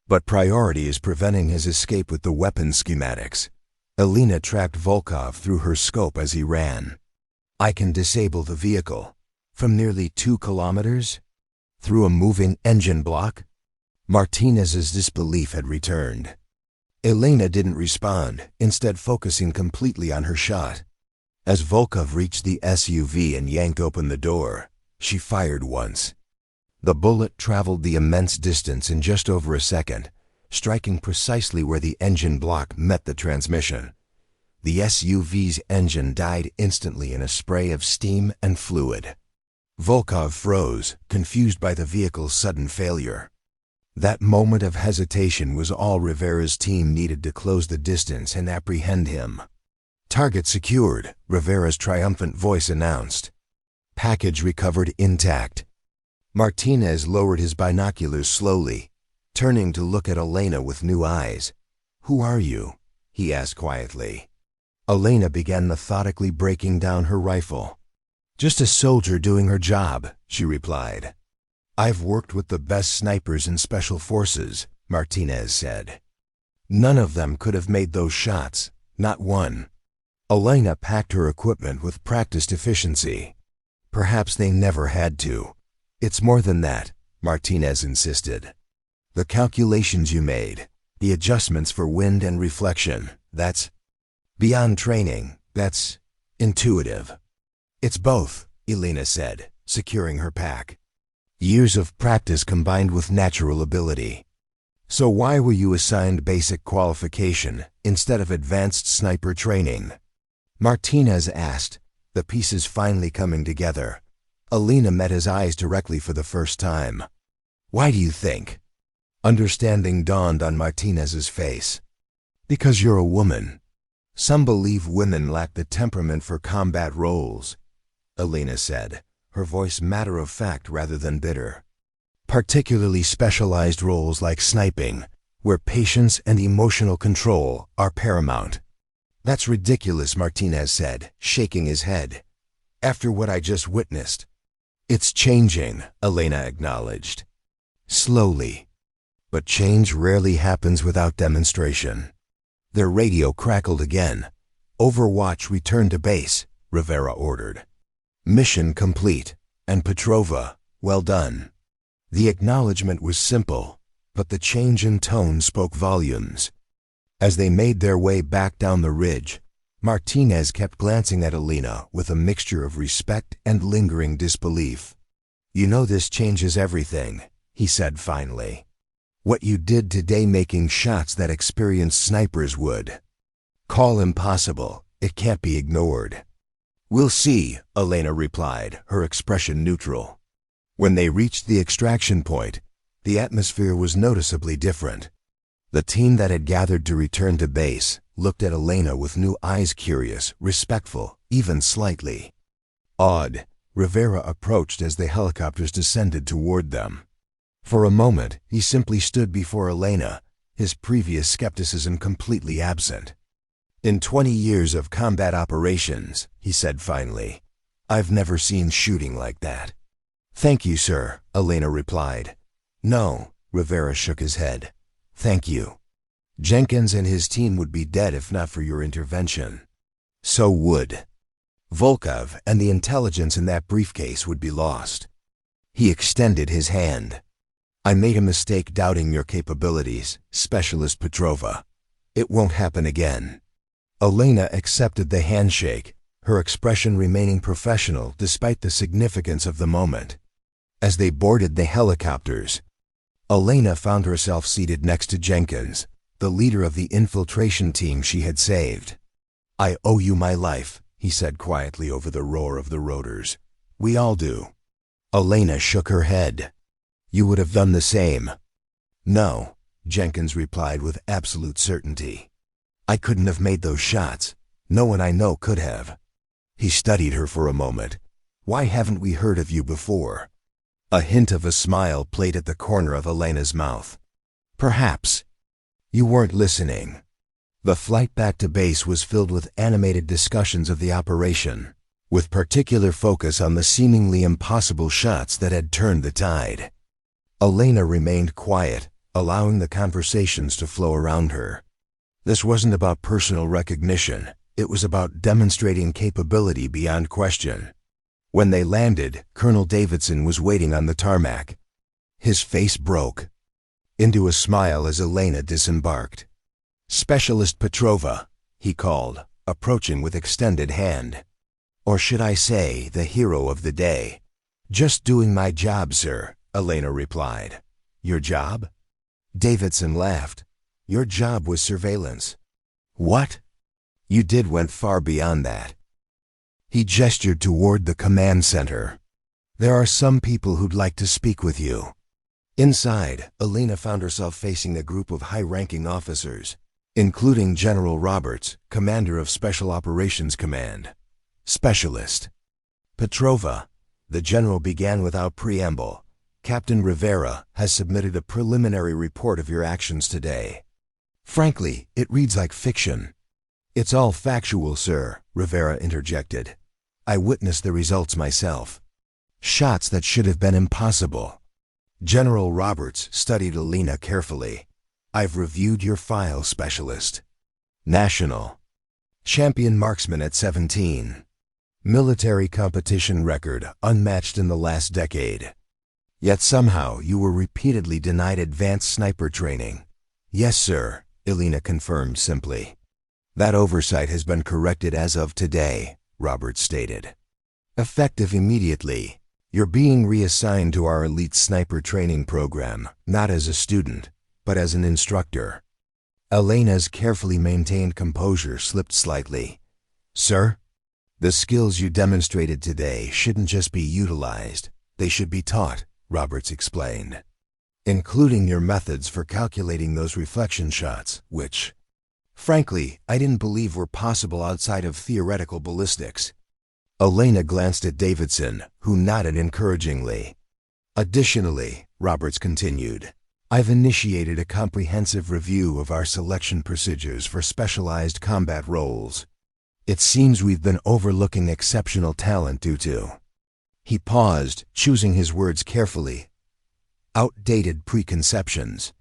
But priority is preventing his escape with the weapon schematics. Elena tracked Volkov through her scope as he ran. I can disable the vehicle. From nearly 2 kilometers? Through a moving engine block? Martinez's disbelief had returned. Elena didn't respond, instead focusing completely on her shot. As Volkov reached the SUV and yanked open the door, she fired once. The bullet traveled the immense distance in just over a second, striking precisely where the engine block met the transmission. The SUV's engine died instantly in a spray of steam and fluid. Volkov froze, confused by the vehicle's sudden failure. That moment of hesitation was all Rivera's team needed to close the distance and apprehend him. Target secured, Rivera's triumphant voice announced. Package recovered intact. Martinez lowered his binoculars slowly, turning to look at Elena with new eyes. Who are you? He asked quietly. Elena began methodically breaking down her rifle. Just a soldier doing her job, she replied. I've worked with the best snipers in special forces, Martinez said. None of them could have made those shots, not one. Elena packed her equipment with practiced efficiency. Perhaps they never had to. It's more than that, Martinez insisted. The calculations you made, the adjustments for wind and reflection, that's beyond training, that's intuitive. It's both, Elena said, securing her pack. Years of practice combined with natural ability. So why were you assigned basic qualification instead of advanced sniper training? Martinez asked, the pieces finally coming together. Elena met his eyes directly for the first time. Why do you think? Understanding dawned on Martinez's face. Because you're a woman. Some believe women lack the temperament for combat roles, Elena said, her voice matter-of-fact rather than bitter. Particularly specialized roles like sniping, where patience and emotional control are paramount. That's ridiculous, Martinez said, shaking his head. After what I just witnessed. It's changing, Elena acknowledged. Slowly. But change rarely happens without demonstration. Their radio crackled again. Overwatch returned to base, Rivera ordered. Mission complete, and Petrova, well done. The acknowledgement was simple, but the change in tone spoke volumes. As they made their way back down the ridge, Martinez kept glancing at Elena with a mixture of respect and lingering disbelief. You know this changes everything, he said finally. What you did today making shots that experienced snipers would. Call impossible, it can't be ignored. We'll see, Elena replied, her expression neutral. When they reached the extraction point, the atmosphere was noticeably different. The team that had gathered to return to base looked at Elena with new eyes, curious, respectful, even slightly awed. Rivera approached as the helicopters descended toward them. For a moment, he simply stood before Elena, his previous skepticism completely absent. In 20 years of combat operations, he said finally, I've never seen shooting like that. Thank you, sir, Elena replied. No, Rivera shook his head. Thank you. Jenkins and his team would be dead if not for your intervention. So would Volkov, and the intelligence in that briefcase would be lost. He extended his hand. I made a mistake doubting your capabilities, Specialist Petrova. It won't happen again. Elena accepted the handshake, her expression remaining professional despite the significance of the moment. As they boarded the helicopters, Elena found herself seated next to Jenkins, the leader of the infiltration team she had saved. I owe you my life, he said quietly over the roar of the rotors. We all do. Elena shook her head. You would have done the same. No, Jenkins replied with absolute certainty. I couldn't have made those shots. No one I know could have. He studied her for a moment. Why haven't we heard of you before? A hint of a smile played at the corner of Elena's mouth. Perhaps. You weren't listening. The flight back to base was filled with animated discussions of the operation, with particular focus on the seemingly impossible shots that had turned the tide. Elena remained quiet, allowing the conversations to flow around her. This wasn't about personal recognition, it was about demonstrating capability beyond question. When they landed, Colonel Davidson was waiting on the tarmac. His face broke into a smile as Elena disembarked. "Specialist Petrova," he called, approaching with extended hand. "Or should I say, the hero of the day?" "Just doing my job, sir," Elena replied. "Your job?" Davidson laughed. "Your job was surveillance." "What?" "You went far beyond that." He gestured toward the command center. "There are some people who'd like to speak with you." Inside, Elena found herself facing a group of high-ranking officers, including General Roberts, commander of Special Operations Command. "Specialist Petrova," the general began without preamble, "Captain Rivera has submitted a preliminary report of your actions today. Frankly, it reads like fiction." "It's all factual, sir," Rivera interjected. "I witnessed the results myself. Shots that should have been impossible." General Roberts studied Elena carefully. "I've reviewed your file, Specialist. National champion marksman at 17. Military competition record unmatched in the last decade. Yet somehow you were repeatedly denied advanced sniper training." "Yes, sir," Elena confirmed simply. "That oversight has been corrected as of today," Roberts stated. "Effective immediately. You're being reassigned to our elite sniper training program, not as a student, but as an instructor." Elena's carefully maintained composure slipped slightly. "Sir, the skills you demonstrated today shouldn't just be utilized, they should be taught," Roberts explained. "Including your methods for calculating those reflection shots, which, frankly, I didn't believe were possible outside of theoretical ballistics." Elena glanced at Davidson, who nodded encouragingly. "Additionally," Roberts continued, "I've initiated a comprehensive review of our selection procedures for specialized combat roles. It seems we've been overlooking exceptional talent due to—" He paused, choosing his words carefully. "Outdated preconceptions."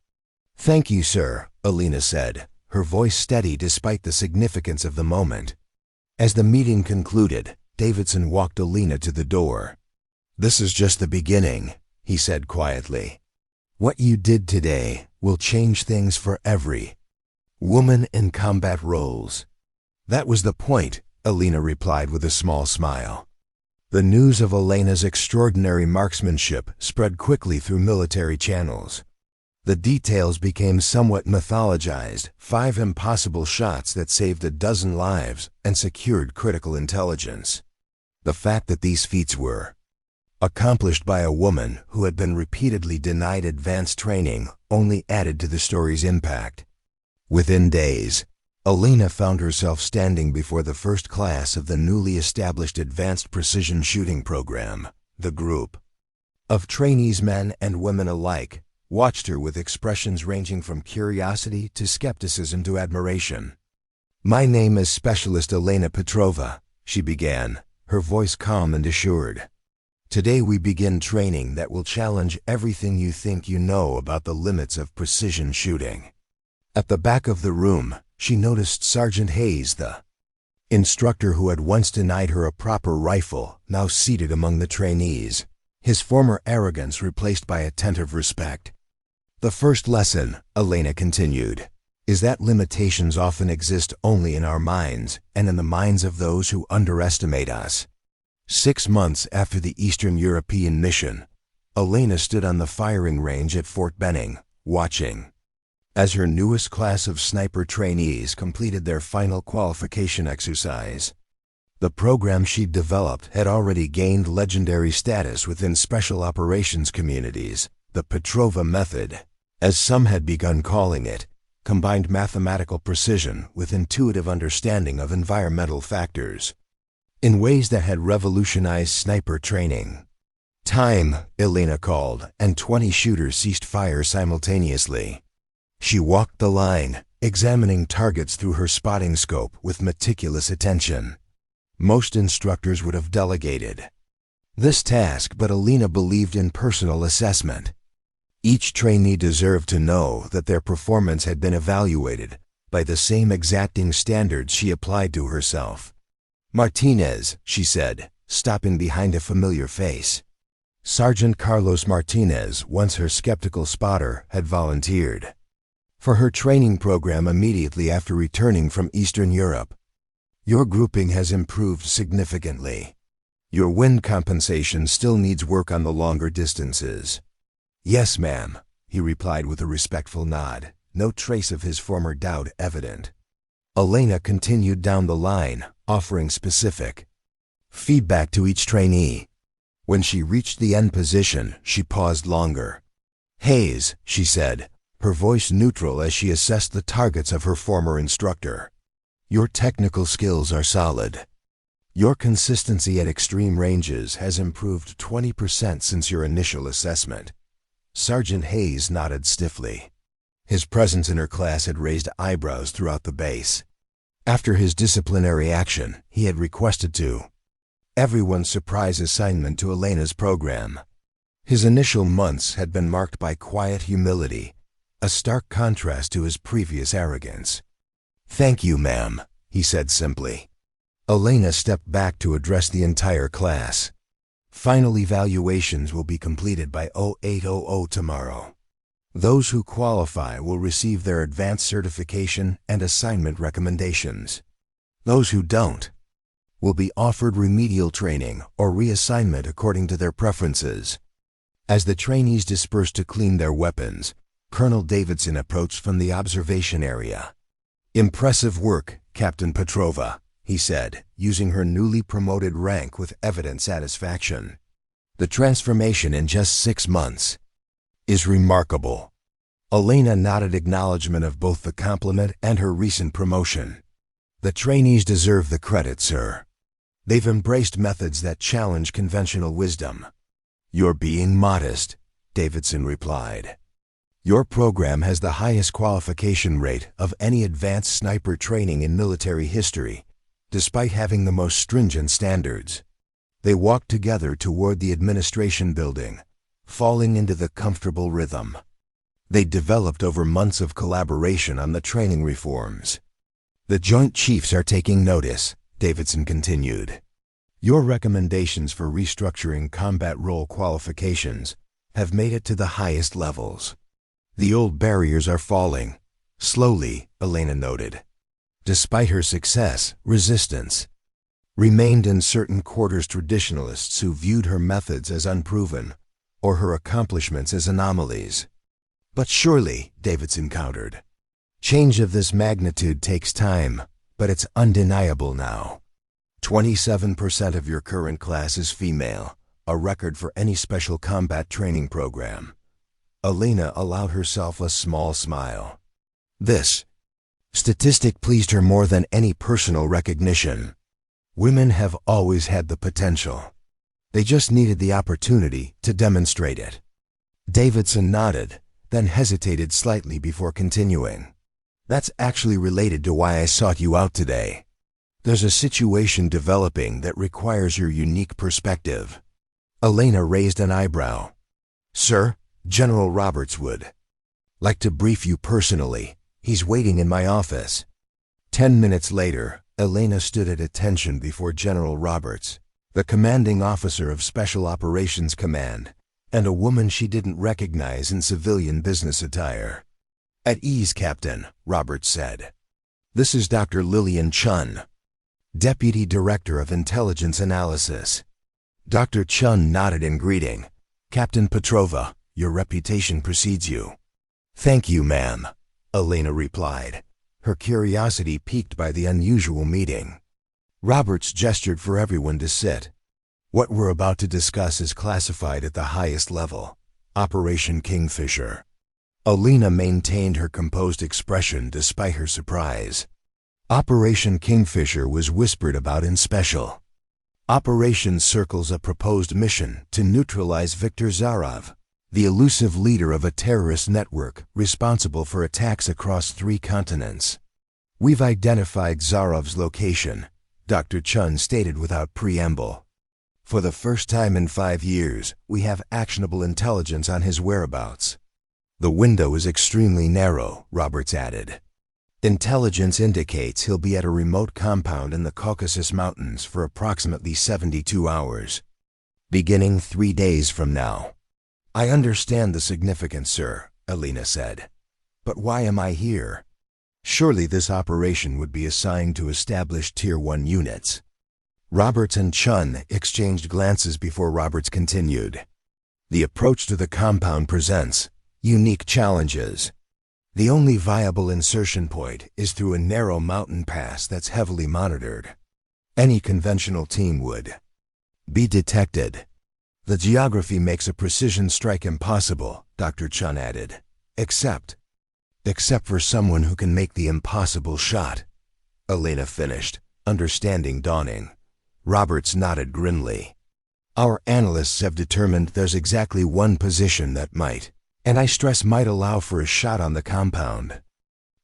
"Thank you, sir," Elena said, her voice steady despite the significance of the moment. As the meeting concluded, Davidson walked Elena to the door. "This is just the beginning," he said quietly. "What you did today will change things for every woman in combat roles." "That was the point," Elena replied with a small smile. The news of Elena's extraordinary marksmanship spread quickly through military channels. The details became somewhat mythologized: 5 impossible shots that saved a dozen lives and secured critical intelligence. The fact that these feats were accomplished by a woman who had been repeatedly denied advanced training only added to the story's impact. Within days, Elena found herself standing before the first class of the newly established Advanced Precision Shooting Program. The group of trainees, men and women alike, watched her with expressions ranging from curiosity to skepticism to admiration. "My name is Specialist Elena Petrova," she began, her voice calm and assured. "Today we begin training that will challenge everything you think you know about the limits of precision shooting." At the back of the room, she noticed Sergeant Hayes, the instructor who had once denied her a proper rifle, now seated among the trainees, his former arrogance replaced by attentive respect. "The first lesson," Elena continued, "is that limitations often exist only in our minds and in the minds of those who underestimate us." 6 months after the Eastern European mission, Elena stood on the firing range at Fort Benning, watching as her newest class of sniper trainees completed their final qualification exercise. The program she'd developed had already gained legendary status within special operations communities. The Petrova method, as some had begun calling it, combined mathematical precision with intuitive understanding of environmental factors in ways that had revolutionized sniper training. "Time," Elena called, and 20 shooters ceased fire simultaneously. She walked the line, examining targets through her spotting scope with meticulous attention. Most instructors would have delegated this task, but Elena believed in personal assessment. Each trainee deserved to know that their performance had been evaluated by the same exacting standards she applied to herself. "Martinez," she said, stopping behind a familiar face. Sergeant Carlos Martinez, once her skeptical spotter, had volunteered for her training program immediately after returning from Eastern Europe. "Your grouping has improved significantly. Your wind compensation still needs work on the longer distances." "Yes, ma'am," he replied with a respectful nod, no trace of his former doubt evident. Elena continued down the line, offering specific feedback to each trainee. When she reached the end position, she paused longer. "Hayes," she said, her voice neutral as she assessed the targets of her former instructor. "Your technical skills are solid. Your consistency at extreme ranges has improved 20% since your initial assessment." Sergeant Hayes nodded stiffly. His presence in her class had raised eyebrows throughout the base. After his disciplinary action, he had requested everyone's surprise assignment to Elena's program. His initial months had been marked by quiet humility, a stark contrast to his previous arrogance. "Thank you, ma'am," he said simply. Elena stepped back to address the entire class. "Final evaluations will be completed by 0800 tomorrow. Those who qualify will receive their advanced certification and assignment recommendations. Those who don't will be offered remedial training or reassignment according to their preferences." As the trainees dispersed to clean their weapons, Colonel Davidson approached from the observation area. "Impressive work, Captain Petrova," he said, using her newly promoted rank with evident satisfaction. "The transformation in just 6 months is remarkable." Elena nodded acknowledgement of both the compliment and her recent promotion. "The trainees deserve the credit, sir. They've embraced methods that challenge conventional wisdom." "You're being modest," Davidson replied. "Your program has the highest qualification rate of any advanced sniper training in military history, despite having the most stringent standards." They walked together toward the administration building, falling into the comfortable rhythm they'd developed over months of collaboration on the training reforms. "The Joint Chiefs are taking notice," Davidson continued. "Your recommendations for restructuring combat role qualifications have made it to the highest levels. The old barriers are falling. Slowly," Elena noted. Despite her success, resistance remained in certain quarters. Traditionalists who viewed her methods as unproven or her accomplishments as anomalies. "But surely," Davidson countered, "change of this magnitude takes time, but it's undeniable now. 27% of your current class is female, a record for any special combat training program." Elena allowed herself a small smile. This statistic pleased her more than any personal recognition. Women have always had the potential. They just needed the opportunity to demonstrate it. Davidson nodded, then hesitated slightly before continuing. "That's actually related to why I sought you out today. There's a situation developing that requires your unique perspective." Elena raised an eyebrow. "Sir, General Roberts would like to brief you personally. He's waiting in my office." 10 minutes later, Elena stood at attention before General Roberts, the commanding officer of Special Operations Command, and a woman she didn't recognize in civilian business attire. "At ease, Captain," Roberts said. "This is Dr. Lillian Chun, Deputy Director of Intelligence Analysis." Dr. Chun nodded in greeting. "Captain Petrova, your reputation precedes you." "Thank you, ma'am," Elena replied, her curiosity piqued by the unusual meeting. Roberts gestured for everyone to sit. "What we're about to discuss is classified at the highest level, Operation Kingfisher." Elena maintained her composed expression despite her surprise. Operation Kingfisher was whispered about in special operations circles a proposed mission to neutralize Viktor Zarov, the elusive leader of a terrorist network responsible for attacks across 3 continents. We've identified Zarov's location, Dr. Chun stated without preamble. For the first time in 5 years, we have actionable intelligence on his whereabouts. The window is extremely narrow, Roberts added. Intelligence indicates he'll be at a remote compound in the Caucasus Mountains for approximately 72 hours, beginning 3 days from now. I understand the significance, sir, Elena said. But why am I here? Surely this operation would be assigned to established Tier 1 units. Roberts and Chun exchanged glances before Roberts continued. The approach to the compound presents unique challenges. The only viable insertion point is through a narrow mountain pass that's heavily monitored. Any conventional team would be detected. The geography makes a precision strike impossible, Dr. Chun added. Except for someone who can make the impossible shot. Elena finished, understanding dawning. Roberts nodded grimly. Our analysts have determined there's exactly one position that might, and I stress might, allow for a shot on the compound.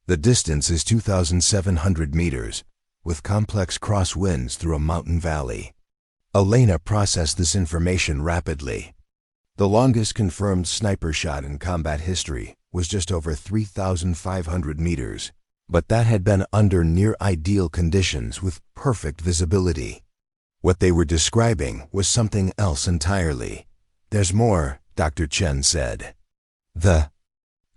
The distance is 2,700 meters, with complex crosswinds through a mountain valley. Elena processed this information rapidly. The longest confirmed sniper shot in combat history was just over 3,500 meters, but that had been under near-ideal conditions with perfect visibility. What they were describing was something else entirely. There's more, Dr. Chen said. The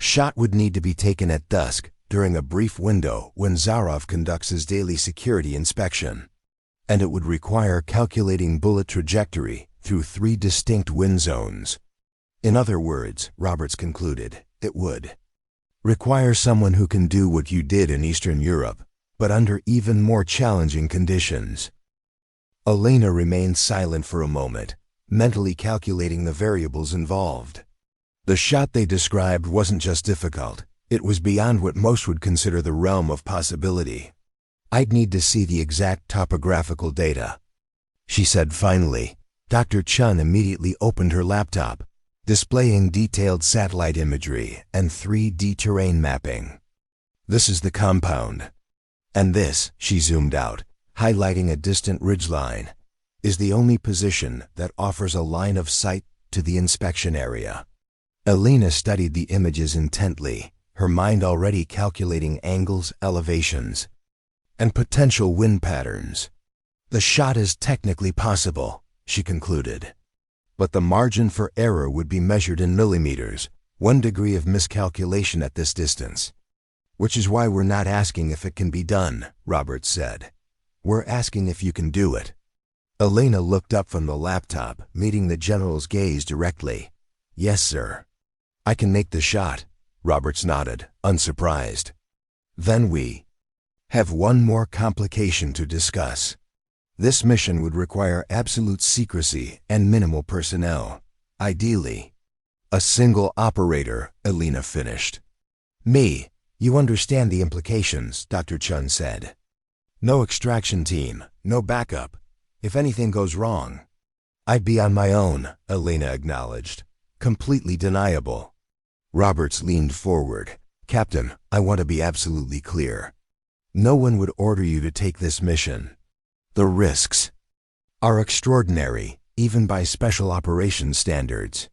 shot would need to be taken at dusk during a brief window when Zarov conducts his daily security inspection, and it would require calculating bullet trajectory through 3 distinct wind zones. In other words, Roberts concluded, it would require someone who can do what you did in Eastern Europe, but under even more challenging conditions. Elena remained silent for a moment, mentally calculating the variables involved. The shot they described wasn't just difficult, it was beyond what most would consider the realm of possibility. I'd need to see the exact topographical data, she said finally. Dr. Chun immediately opened her laptop, displaying detailed satellite imagery and 3D terrain mapping. This is the compound. And this, she zoomed out, highlighting a distant ridgeline, is the only position that offers a line of sight to the inspection area. Elena studied the images intently, her mind already calculating angles, elevations, and potential wind patterns. The shot is technically possible, she concluded, but the margin for error would be measured in millimeters, 1 degree of miscalculation at this distance. Which is why we're not asking if it can be done, Roberts said. We're asking if you can do it. Elena looked up from the laptop, meeting the general's gaze directly. Yes, sir. I can make the shot, Roberts nodded, unsurprised. Then we have one more complication to discuss. This mission would require absolute secrecy and minimal personnel. Ideally, a single operator, Elena finished. Me, you understand the implications, Dr. Chun said. No extraction team, no backup. If anything goes wrong, I'd be on my own, Elena acknowledged. Completely deniable. Roberts leaned forward. Captain, I want to be absolutely clear. No one would order you to take this mission. The risks are extraordinary, even by special operations standards.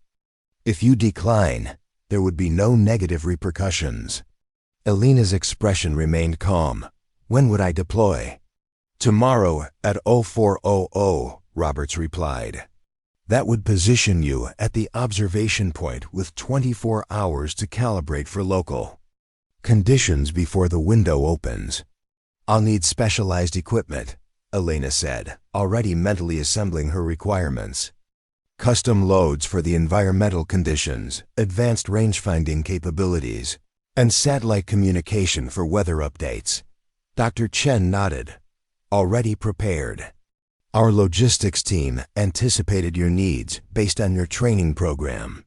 If you decline, there would be no negative repercussions. Elena's expression remained calm. When would I deploy? Tomorrow at 0400, Roberts replied. That would position you at the observation point with 24 hours to calibrate for local conditions before the window opens. I'll need specialized equipment, Elena said, already mentally assembling her requirements. Custom loads for the environmental conditions, advanced range-finding capabilities, and satellite communication for weather updates. Dr. Chen nodded. Already prepared. Our logistics team anticipated your needs based on your training program.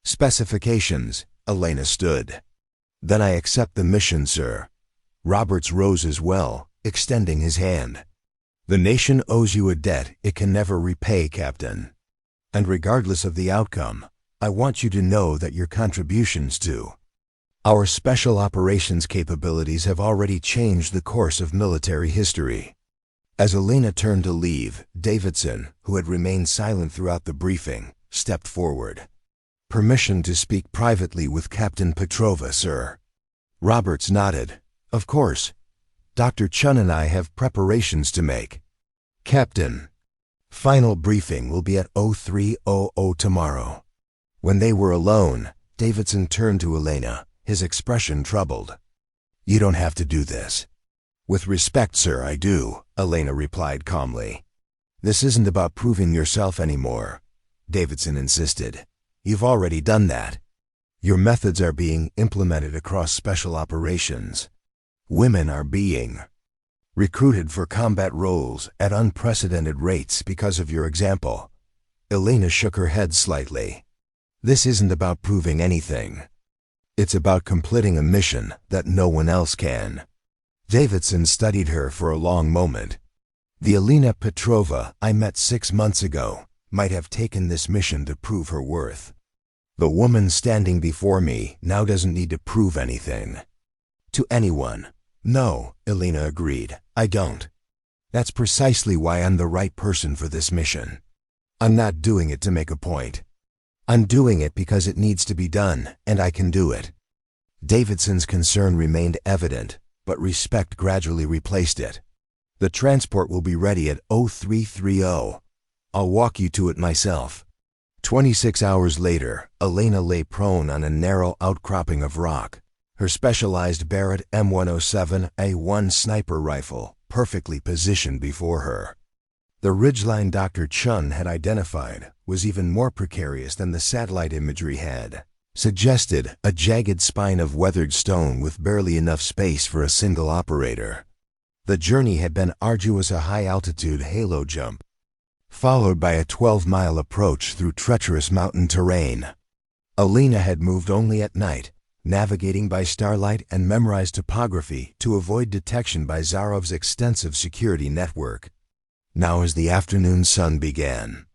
Specifications, Elena stood. Then I accept the mission, sir. Roberts rose as well, extending his hand. The nation owes you a debt it can never repay, Captain. And regardless of the outcome, I want you to know that your contributions to our special operations capabilities have already changed the course of military history. As Elena turned to leave, Davidson, who had remained silent throughout the briefing, stepped forward. "Permission to speak privately with Captain Petrova, sir." Roberts nodded. "Of course. Dr. Chun and I have preparations to make." "Captain, final briefing will be at 03:00 tomorrow." When they were alone, Davidson turned to Elena, his expression troubled. "You don't have to do this." "With respect, sir, I do," Elena replied calmly. "This isn't about proving yourself anymore," Davidson insisted. "You've already done that. Your methods are being implemented across special operations. Women are being recruited for combat roles at unprecedented rates because of your example." Elena shook her head slightly. "This isn't about proving anything. It's about completing a mission that no one else can." Davidson studied her for a long moment. "The Elena Petrova I met 6 months ago might have taken this mission to prove her worth. The woman standing before me now doesn't need to prove anything to anyone." "No," Elena agreed, "I don't. That's precisely why I'm the right person for this mission. I'm not doing it to make a point. I'm doing it because it needs to be done, and I can do it." Davidson's concern remained evident, but respect gradually replaced it. "The transport will be ready at 03:30. I'll walk you to it myself." 26 hours later, Elena lay prone on a narrow outcropping of rock, her specialized Barrett M107A1 sniper rifle perfectly positioned before her. The ridgeline Dr. Chun had identified was even more precarious than the satellite imagery had suggested, a jagged spine of weathered stone with barely enough space for a single operator. The journey had been arduous, a high-altitude halo jump, followed by a 12-mile approach through treacherous mountain terrain. Elena had moved only at night, navigating by starlight and memorized topography to avoid detection by Zarov's extensive security network. Now as the afternoon sun began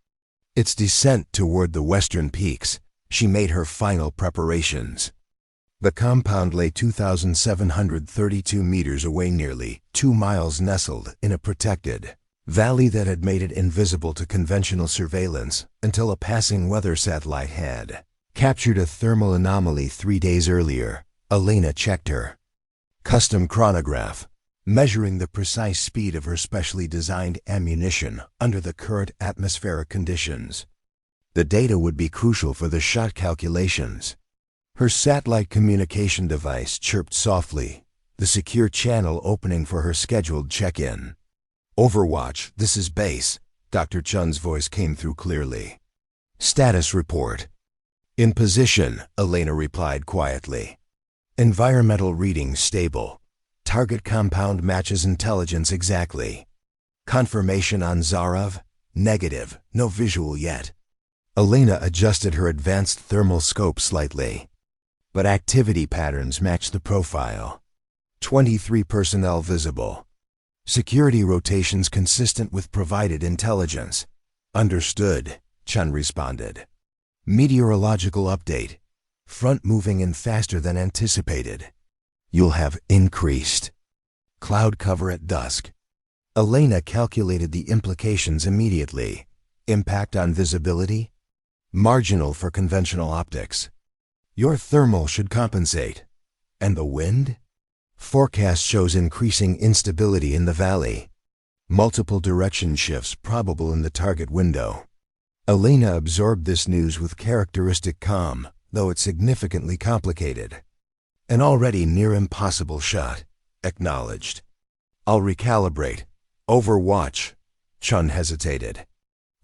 its descent toward the western peaks, she made her final preparations. The compound lay 2,732 meters away, nearly 2 miles, nestled in a protected valley that had made it invisible to conventional surveillance until a passing weather satellite had captured a thermal anomaly 3 days earlier. Elena checked her custom chronograph, measuring the precise speed of her specially designed ammunition under the current atmospheric conditions. The data would be crucial for the shot calculations. Her satellite communication device chirped softly, the secure channel opening for her scheduled check-in. "Overwatch, this is base," Dr. Chun's voice came through clearly. "Status report." "In position," Elena replied quietly. "Environmental readings stable. Target compound matches intelligence exactly. Confirmation on Zarov? Negative, no visual yet." Elena adjusted her advanced thermal scope slightly, but activity patterns matched the profile. 23 personnel visible. Security rotations consistent with provided intelligence. "Understood," Chun responded. "Meteorological update. Front moving in faster than anticipated. You'll have increased cloud cover at dusk." Elena calculated the implications immediately. Impact on visibility? Marginal for conventional optics. Your thermal should compensate. And the wind? Forecast shows increasing instability in the valley. Multiple direction shifts probable in the target window. Elena absorbed this news with characteristic calm, though it significantly complicated. "An already near impossible shot," acknowledged. "I'll recalibrate. Overwatch." Chun hesitated.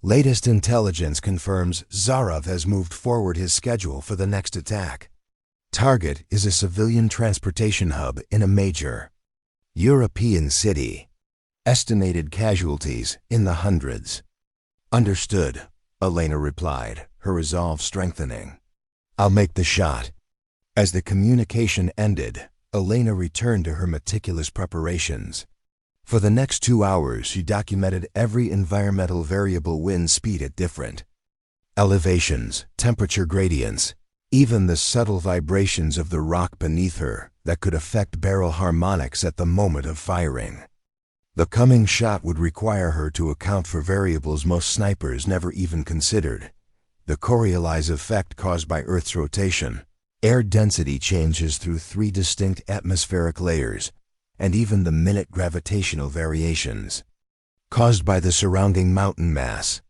"Latest intelligence confirms Zarov has moved forward his schedule for the next attack. Target is a civilian transportation hub in a major European city. Estimated casualties in the hundreds." "Understood," Elena replied, her resolve strengthening. "I'll make the shot." As the communication ended, Elena returned to her meticulous preparations. For the next 2 hours, she documented every environmental variable, wind speed at different Elevations, temperature gradients, even the subtle vibrations of the rock beneath her that could affect barrel harmonics at the moment of firing. The coming shot would require her to account for variables most snipers never even considered. The Coriolis effect caused by Earth's rotation, air density changes through 3 distinct atmospheric layers, and even the minute gravitational variations caused by the surrounding mountain mass.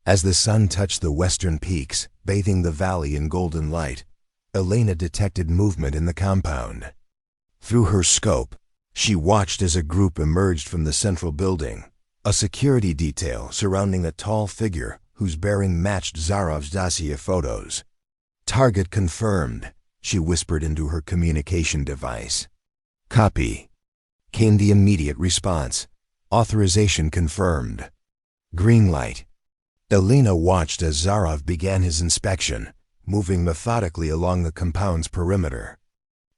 As the sun touched the western peaks, bathing the valley in golden light, Elena detected movement in the compound. Through her scope, she watched as a group emerged from the central building, a security detail surrounding a tall figure whose bearing matched Zarov's dossier photos. "Target confirmed," she whispered into her communication device. "Copy," came the immediate response. "Authorization confirmed." Green light. Elena watched as Zarov began his inspection, moving methodically along the compound's perimeter.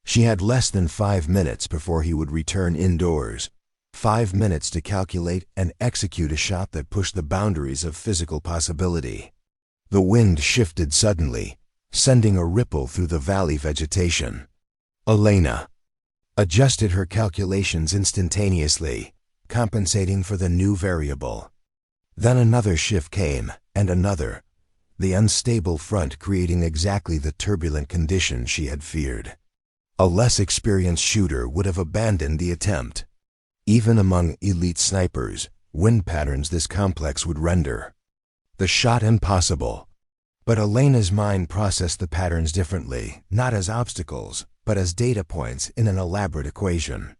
She had less than 5 minutes before he would return indoors. 5 minutes to calculate and execute a shot that pushed the boundaries of physical possibility. The wind shifted suddenly, sending a ripple through the valley vegetation. Elena adjusted her calculations instantaneously, compensating for the new variable. Then another shift came, and another, the unstable front creating exactly the turbulent conditions she had feared. A less experienced shooter would have abandoned the attempt. Even among elite snipers, wind patterns this complex would render the shot impossible. But Elena's mind processed the patterns differently, not as obstacles, but as data points in an elaborate equation.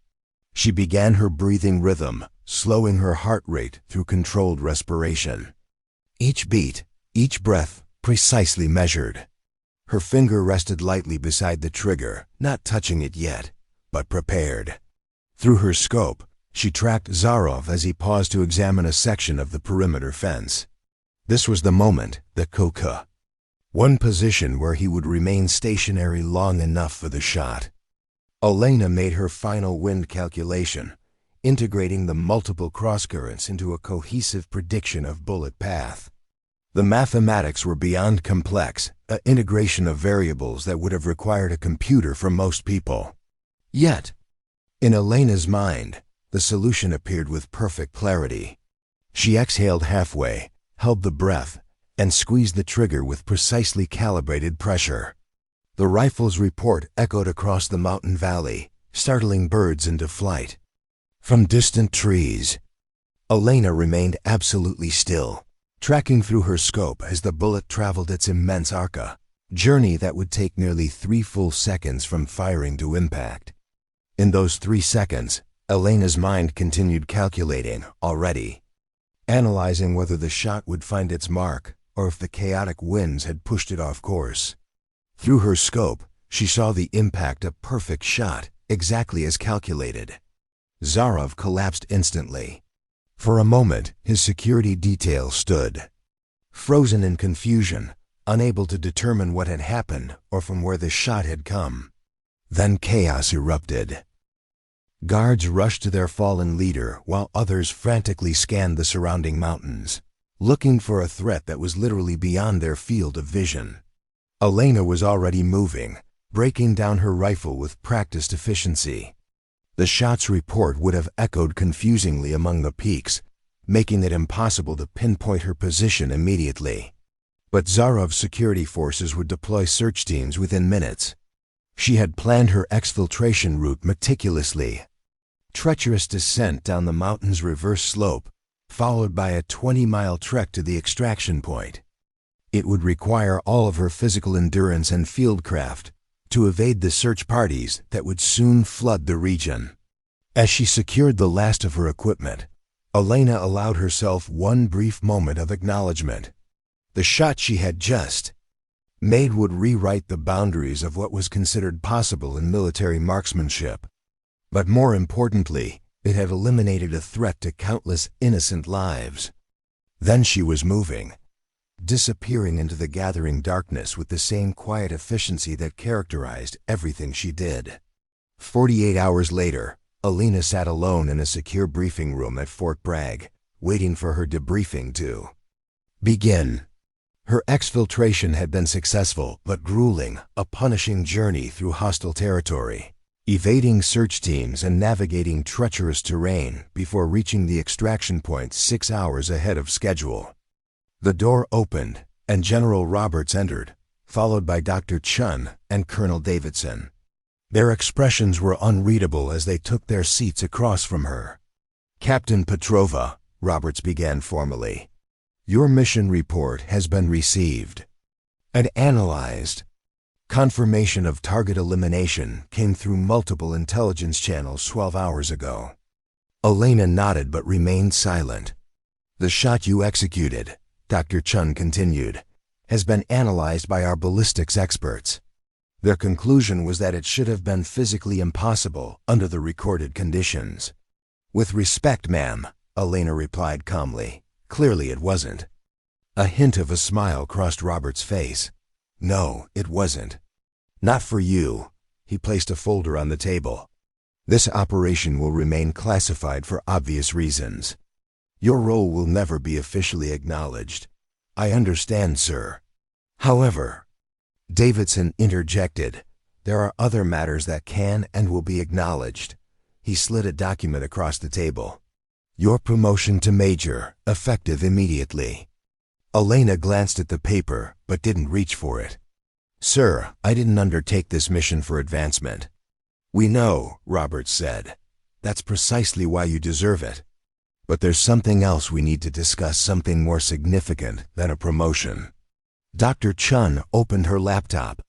She began her breathing rhythm, slowing her heart rate through controlled respiration. Each beat, each breath, precisely measured. Her finger rested lightly beside the trigger, not touching it yet, but prepared. Through her scope, she tracked Zarov as he paused to examine a section of the perimeter fence. This was the moment, the koka. One position where he would remain stationary long enough for the shot. Elena made her final wind calculation, integrating the multiple crosscurrents into a cohesive prediction of bullet path. The mathematics were beyond complex, an integration of variables that would have required a computer for most people. Yet, in Elena's mind, the solution appeared with perfect clarity. She exhaled halfway, held the breath, and squeezed the trigger with precisely calibrated pressure. The rifle's report echoed across the mountain valley, startling birds into flight. From distant trees, Elena remained absolutely still, tracking through her scope as the bullet traveled its immense arca, journey that would take nearly 3 full seconds from firing to impact. In those 3 seconds, Elena's mind continued calculating already, analyzing whether the shot would find its mark or if the chaotic winds had pushed it off course. Through her scope, she saw the impact a perfect shot, exactly as calculated. Zarov collapsed instantly. For a moment, his security detail stood, frozen in confusion, unable to determine what had happened or from where the shot had come. Then chaos erupted. Guards rushed to their fallen leader while others frantically scanned the surrounding mountains, looking for a threat that was literally beyond their field of vision. Elena was already moving, breaking down her rifle with practiced efficiency. The shot's report would have echoed confusingly among the peaks, making it impossible to pinpoint her position immediately. But Zarov's security forces would deploy search teams within minutes. She had planned her exfiltration route meticulously. Treacherous descent down the mountain's reverse slope, followed by a 20-mile trek to the extraction point. It would require all of her physical endurance and fieldcraft to evade the search parties that would soon flood the region. As she secured the last of her equipment, Elena allowed herself one brief moment of acknowledgement. The shot she had just made would rewrite the boundaries of what was considered possible in military marksmanship. But more importantly, it had eliminated a threat to countless innocent lives. Then she was moving, disappearing into the gathering darkness with the same quiet efficiency that characterized everything she did. 48 hours later, Elena sat alone in a secure briefing room at Fort Bragg, waiting for her debriefing to begin. Her exfiltration had been successful but grueling, a punishing journey through hostile territory, evading search teams and navigating treacherous terrain before reaching the extraction point 6 hours ahead of schedule. The door opened, and General Roberts entered, followed by Dr. Chun and Colonel Davidson. Their expressions were unreadable as they took their seats across from her. "Captain Petrova," Roberts began formally, "your mission report has been received and analyzed. Confirmation of target elimination came through multiple intelligence channels 12 hours ago." Elena nodded but remained silent. "The shot you executed," Dr. Chun continued, "has been analyzed by our ballistics experts. Their conclusion was that it should have been physically impossible under the recorded conditions." "With respect, ma'am," Elena replied calmly, "clearly it wasn't." A hint of a smile crossed Robert's face. "No, it wasn't. Not for you." He placed a folder on the table. "This operation will remain classified for obvious reasons. Your role will never be officially acknowledged." "I understand, sir." "However," Davidson interjected, "there are other matters that can and will be acknowledged." He slid a document across the table. "Your promotion to major, effective immediately." Elena glanced at the paper, but didn't reach for it. "Sir, I didn't undertake this mission for advancement." "We know," Roberts said. "That's precisely why you deserve it. But there's something else we need to discuss, something more significant than a promotion." Dr. Chun opened her laptop.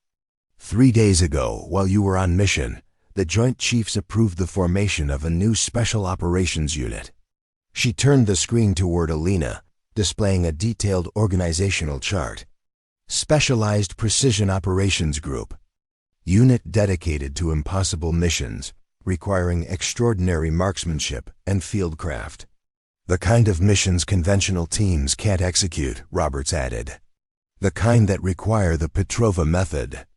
3 days ago, while you were on mission, the Joint Chiefs approved the formation of a new Special Operations Unit. She turned the screen toward Elena, displaying a detailed organizational chart. "Specialized Precision Operations Group. Unit dedicated to impossible missions, requiring extraordinary marksmanship and fieldcraft. The kind of missions conventional teams can't execute," Roberts added. "The kind that require the Petrova method."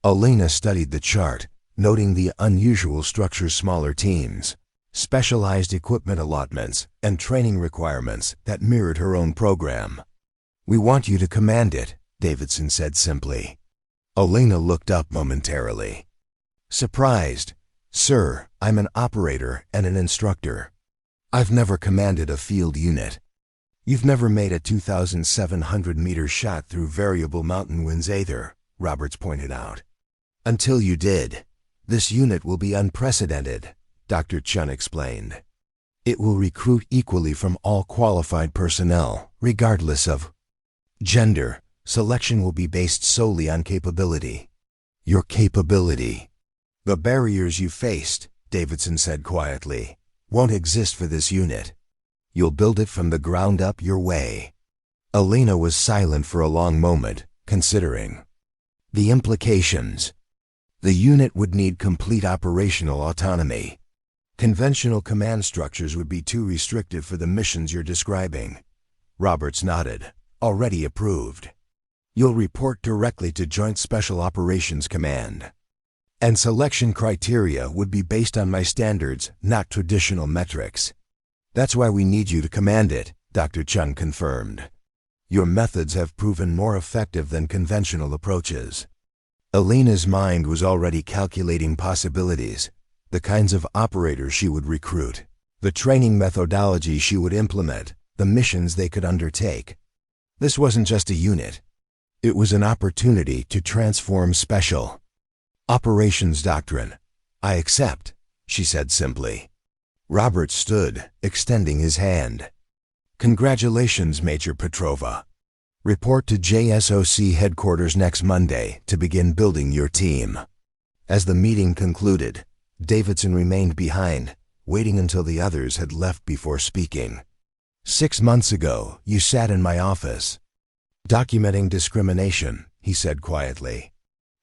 Elena studied the chart, noting the unusual structure: smaller teams, specialized equipment allotments, and training requirements that mirrored her own program. "We want you to command it," Davidson said simply. Elena looked up momentarily. Surprised, "Sir, I'm an operator and an instructor. I've never commanded a field unit." "You've never made a 2,700-meter shot through variable mountain winds either," Roberts pointed out. "Until you did. This unit will be unprecedented," Dr. Chun explained. "It will recruit equally from all qualified personnel, regardless of gender. Selection will be based solely on capability." "Your capability." "The barriers you faced," Davidson said quietly, "won't exist for this unit. You'll build it from the ground up your way." Elena was silent for a long moment, considering. "The implications." "The unit would need complete operational autonomy. Conventional command structures would be too restrictive for the missions you're describing." Roberts nodded. "Already approved. You'll report directly to Joint Special Operations Command. And selection criteria would be based on my standards, not traditional metrics." "That's why we need you to command it," Dr. Chun confirmed. "Your methods have proven more effective than conventional approaches." Elena's mind was already calculating possibilities, the kinds of operators she would recruit, the training methodology she would implement, the missions they could undertake. This wasn't just a unit. It was an opportunity to transform Special Operations doctrine. "I accept," she said simply. Robert stood, extending his hand. "Congratulations, Major Petrova. Report to JSOC headquarters next Monday to begin building your team." As the meeting concluded, Davidson remained behind, waiting until the others had left before speaking. 6 months ago, you sat in my office, documenting discrimination," he said quietly.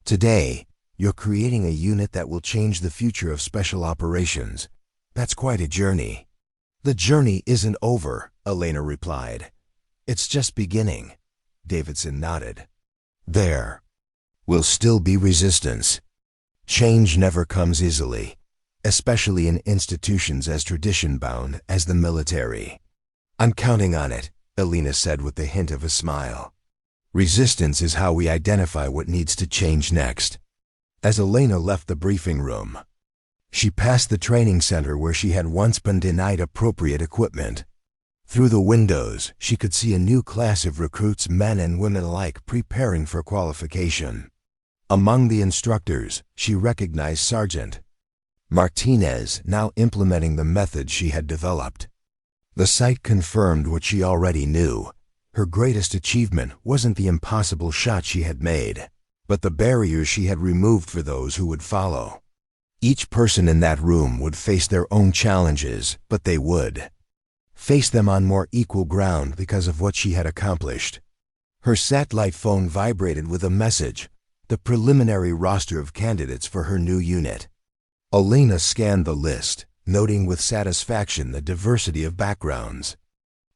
"Today, you're creating a unit that will change the future of special operations. That's quite a journey." "The journey isn't over," Elena replied. "It's just beginning." Davidson nodded. "There will still be resistance. Change never comes easily, especially in institutions as tradition-bound as the military." "I'm counting on it," Elena said with the hint of a smile. Resistance is how we identify what needs to change next. As Elena left the briefing room, she passed the training center where she had once been denied appropriate equipment. Through the windows, she could see a new class of recruits, men and women alike, preparing for qualification. Among the instructors, she recognized Sergeant Martinez, now implementing the method she had developed. The sight confirmed what she already knew. Her greatest achievement wasn't the impossible shot she had made, but the barriers she had removed for those who would follow. Each person in that room would face their own challenges, but they would face them on more equal ground because of what she had accomplished. Her satellite phone vibrated with a message, the preliminary roster of candidates for her new unit. Elena scanned the list, noting with satisfaction the diversity of backgrounds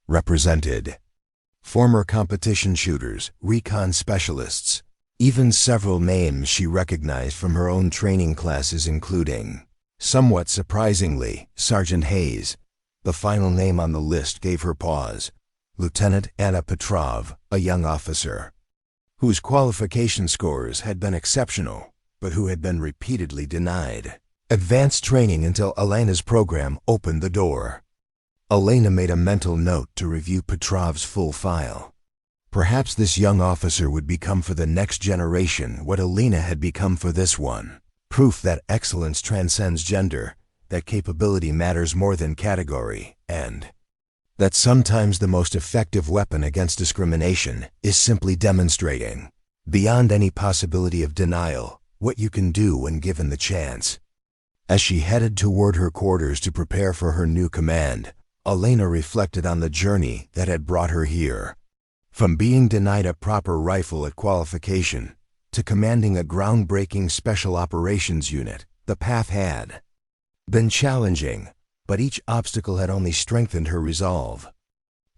represented. Former competition shooters, recon specialists, even several names she recognized from her own training classes, including, somewhat surprisingly, Sergeant Hayes. The final name on the list gave her pause. Lieutenant Elena Petrova, a young officer whose qualification scores had been exceptional, but who had been repeatedly denied advanced training until Elena's program opened the door. Elena made a mental note to review Petrova's full file. Perhaps this young officer would become for the next generation what Elena had become for this one. Proof that excellence transcends gender, that capability matters more than category, and that sometimes the most effective weapon against discrimination is simply demonstrating, beyond any possibility of denial, what you can do when given the chance. As she headed toward her quarters to prepare for her new command, Elena reflected on the journey that had brought her here. From being denied a proper rifle at qualification to commanding a groundbreaking special operations unit, the path had been challenging, but each obstacle had only strengthened her resolve.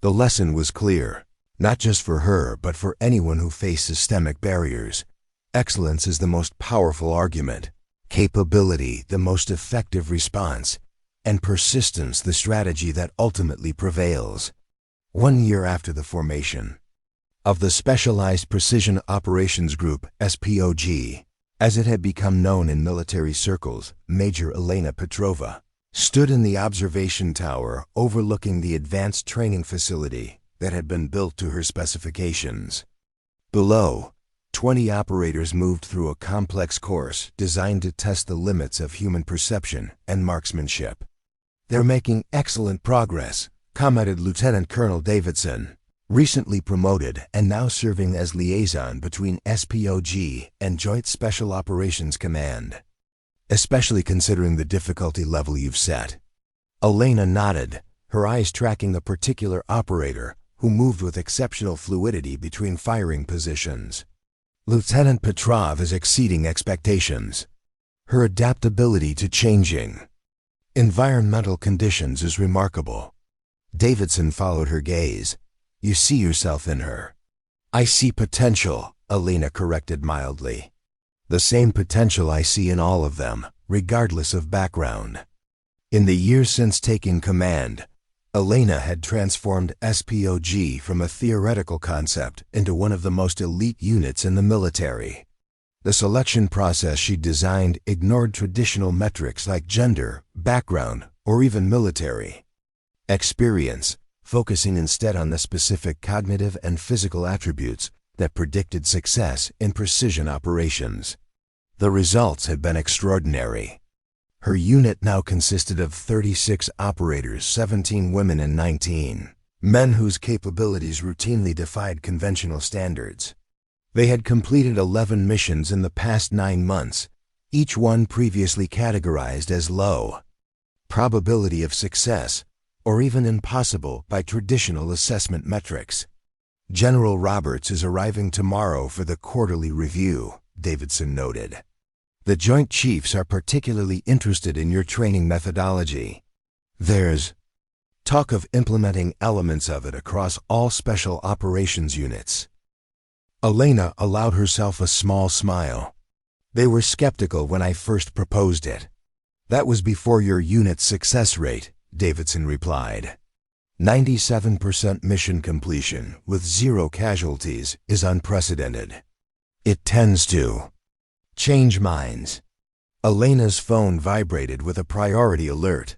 The lesson was clear, not just for her but for anyone who faced systemic barriers. Excellence is the most powerful argument, capability the most effective response, and persistence the strategy that ultimately prevails. 1 year after the formation of the Specialized Precision Operations Group, SPOG, as it had become known in military circles, Major Elena Petrova stood in the observation tower overlooking the advanced training facility that had been built to her specifications. Below, 20 operators moved through a complex course designed to test the limits of human perception and marksmanship. "They're making excellent progress," commented Lieutenant Colonel Davidson, recently promoted and now serving as liaison between SPOG and Joint Special Operations Command. "Especially considering the difficulty level you've set." Elena nodded, her eyes tracking a particular operator who moved with exceptional fluidity between firing positions. "Lieutenant Petrova is exceeding expectations. Her adaptability to changing environmental conditions is remarkable." Davidson followed her gaze. "You see yourself in her." "I see potential," Elena corrected mildly. "The same potential I see in all of them, regardless of background." In the years since taking command, Elena had transformed SPOG from a theoretical concept into one of the most elite units in the military. The selection process she designed ignored traditional metrics like gender, background, or even military experience, focusing instead on the specific cognitive and physical attributes that predicted success in precision operations. The results had been extraordinary. Her unit now consisted of 36 operators, 17 women and 19 men whose capabilities routinely defied conventional standards. They had completed 11 missions in the past 9 months, each one previously categorized as low probability of success, or even impossible by traditional assessment metrics. "General Roberts is arriving tomorrow for the quarterly review," Davidson noted. "The Joint Chiefs are particularly interested in your training methodology. There's talk of implementing elements of it across all special operations units." Elena allowed herself a small smile. "They were skeptical when I first proposed it." "That was before your unit's success rate," Davidson replied. 97% mission completion with 0 casualties is unprecedented. It tends to change minds. Elena's phone vibrated with a priority alert.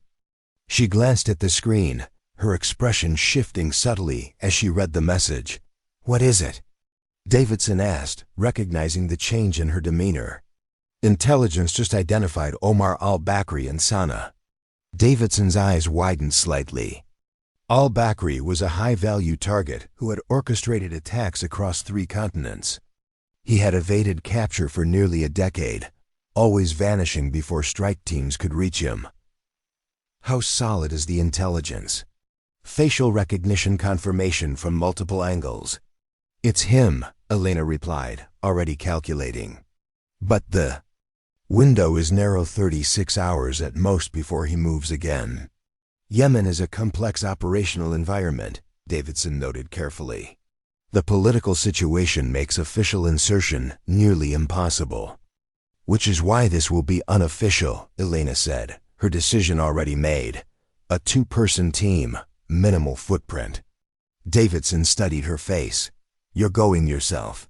She glanced at the screen, her expression shifting subtly as she read the message. "What is it?" Davidson asked, recognizing the change in her demeanor. "Intelligence just identified Omar al-Bakri in Sana'a." Davidson's eyes widened slightly. Al-Bakri was a high-value target who had orchestrated attacks across 3 continents. He had evaded capture for nearly a decade, always vanishing before strike teams could reach him. How solid is the intelligence? Facial recognition confirmation from multiple angles. "It's him," Elena replied, already calculating. "But the window is narrow, 36 hours at most before he moves again." Yemen is a complex operational environment, Davidson noted carefully. The political situation makes official insertion nearly impossible. "Which is why this will be unofficial," Elena said, her decision already made. "A 2-person team, minimal footprint." Davidson studied her face. "You're going yourself."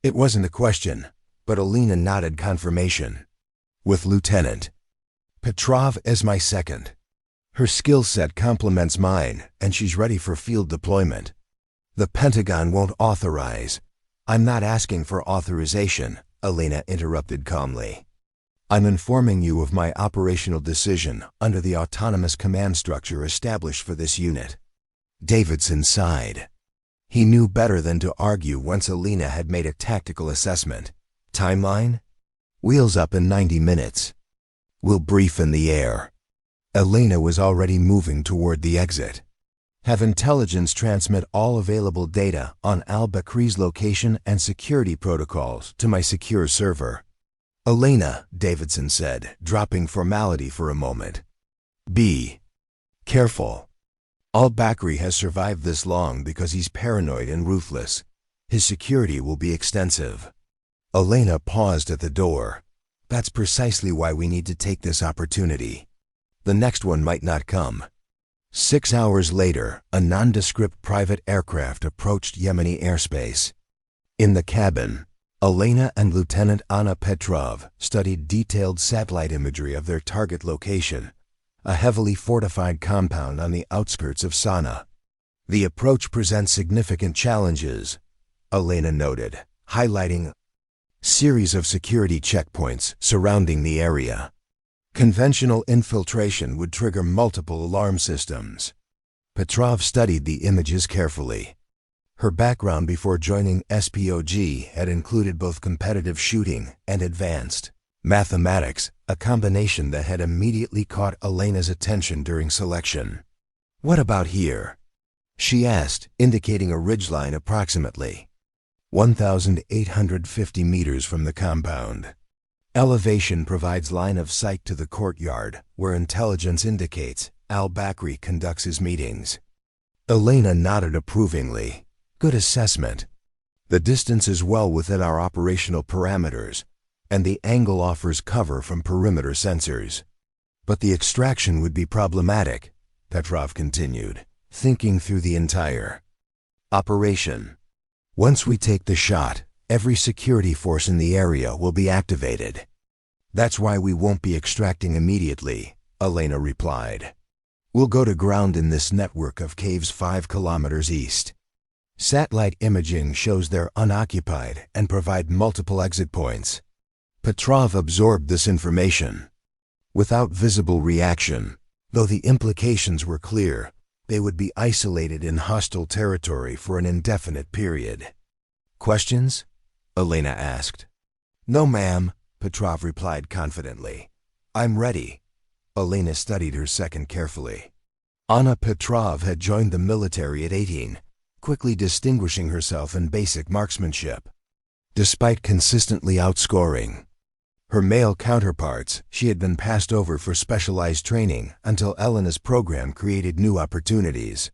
It wasn't a question, but Elena nodded confirmation. "With Lieutenant Petrova as my second. Her skill set complements mine, and she's ready for field deployment." "The Pentagon won't authorize." "I'm not asking for authorization," Elena interrupted calmly. "I'm informing you of my operational decision under the autonomous command structure established for this unit." Davidson sighed. He knew better than to argue once Elena had made a tactical assessment. "Timeline?" "Wheels up in 90 minutes. We'll brief in the air." Elena was already moving toward the exit. "Have intelligence transmit all available data on al-Bakri's location and security protocols to my secure server." "Elena," Davidson said, dropping formality for a moment. "Be careful. Al-Bakri has survived this long because he's paranoid and ruthless. His security will be extensive." Elena paused at the door. "That's precisely why we need to take this opportunity. The next one might not come." 6 hours later, a nondescript private aircraft approached Yemeni airspace. In the cabin, Elena and Lieutenant Elena Petrova studied detailed satellite imagery of their target location, a heavily fortified compound on the outskirts of Sana'a. "The approach presents significant challenges," Elena noted, highlighting a series of security checkpoints surrounding the area. Conventional infiltration would trigger multiple alarm systems. Petrov studied the images carefully. Her background before joining SPOG had included both competitive shooting and advanced mathematics, a combination that had immediately caught Elena's attention during selection. "What about here?" she asked, indicating a ridgeline approximately 1,850 meters from the compound. Elevation provides line of sight to the courtyard, where intelligence indicates al-Bakri conducts his meetings. Elena nodded approvingly. "Good assessment. The distance is well within our operational parameters, and the angle offers cover from perimeter sensors. But the extraction would be problematic," Petrov continued, thinking through the entire operation. "Once we take the shot, every security force in the area will be activated." "That's why we won't be extracting immediately," Elena replied. "We'll go to ground in this network of caves 5 kilometers east. Satellite imaging shows they're unoccupied and provide multiple exit points." Petrov absorbed this information. Without visible reaction, though the implications were clear, they would be isolated in hostile territory for an indefinite period. "Questions?" Elena asked. "No, ma'am," Petrov replied confidently. "I'm ready." Elena studied her second carefully. Elena Petrova had joined the military at 18, quickly distinguishing herself in basic marksmanship. Despite consistently outscoring her male counterparts, she had been passed over for specialized training until Elena's program created new opportunities.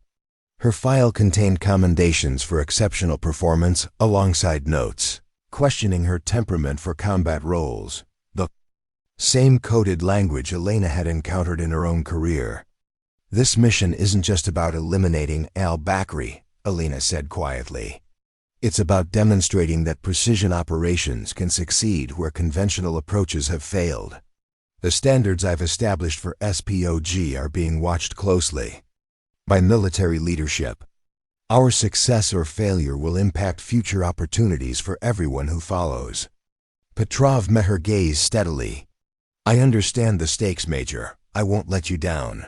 Her file contained commendations for exceptional performance alongside notes questioning her temperament for combat roles, the same coded language Elena had encountered in her own career. This mission isn't just about eliminating al-Bakri, Elena said quietly. It's about demonstrating that precision operations can succeed where conventional approaches have failed. The standards I've established for SPOG are being watched closely by military leadership. Our success or failure will impact future opportunities for everyone who follows. Petrov met her gaze steadily. I understand the stakes, Major. I won't let you down.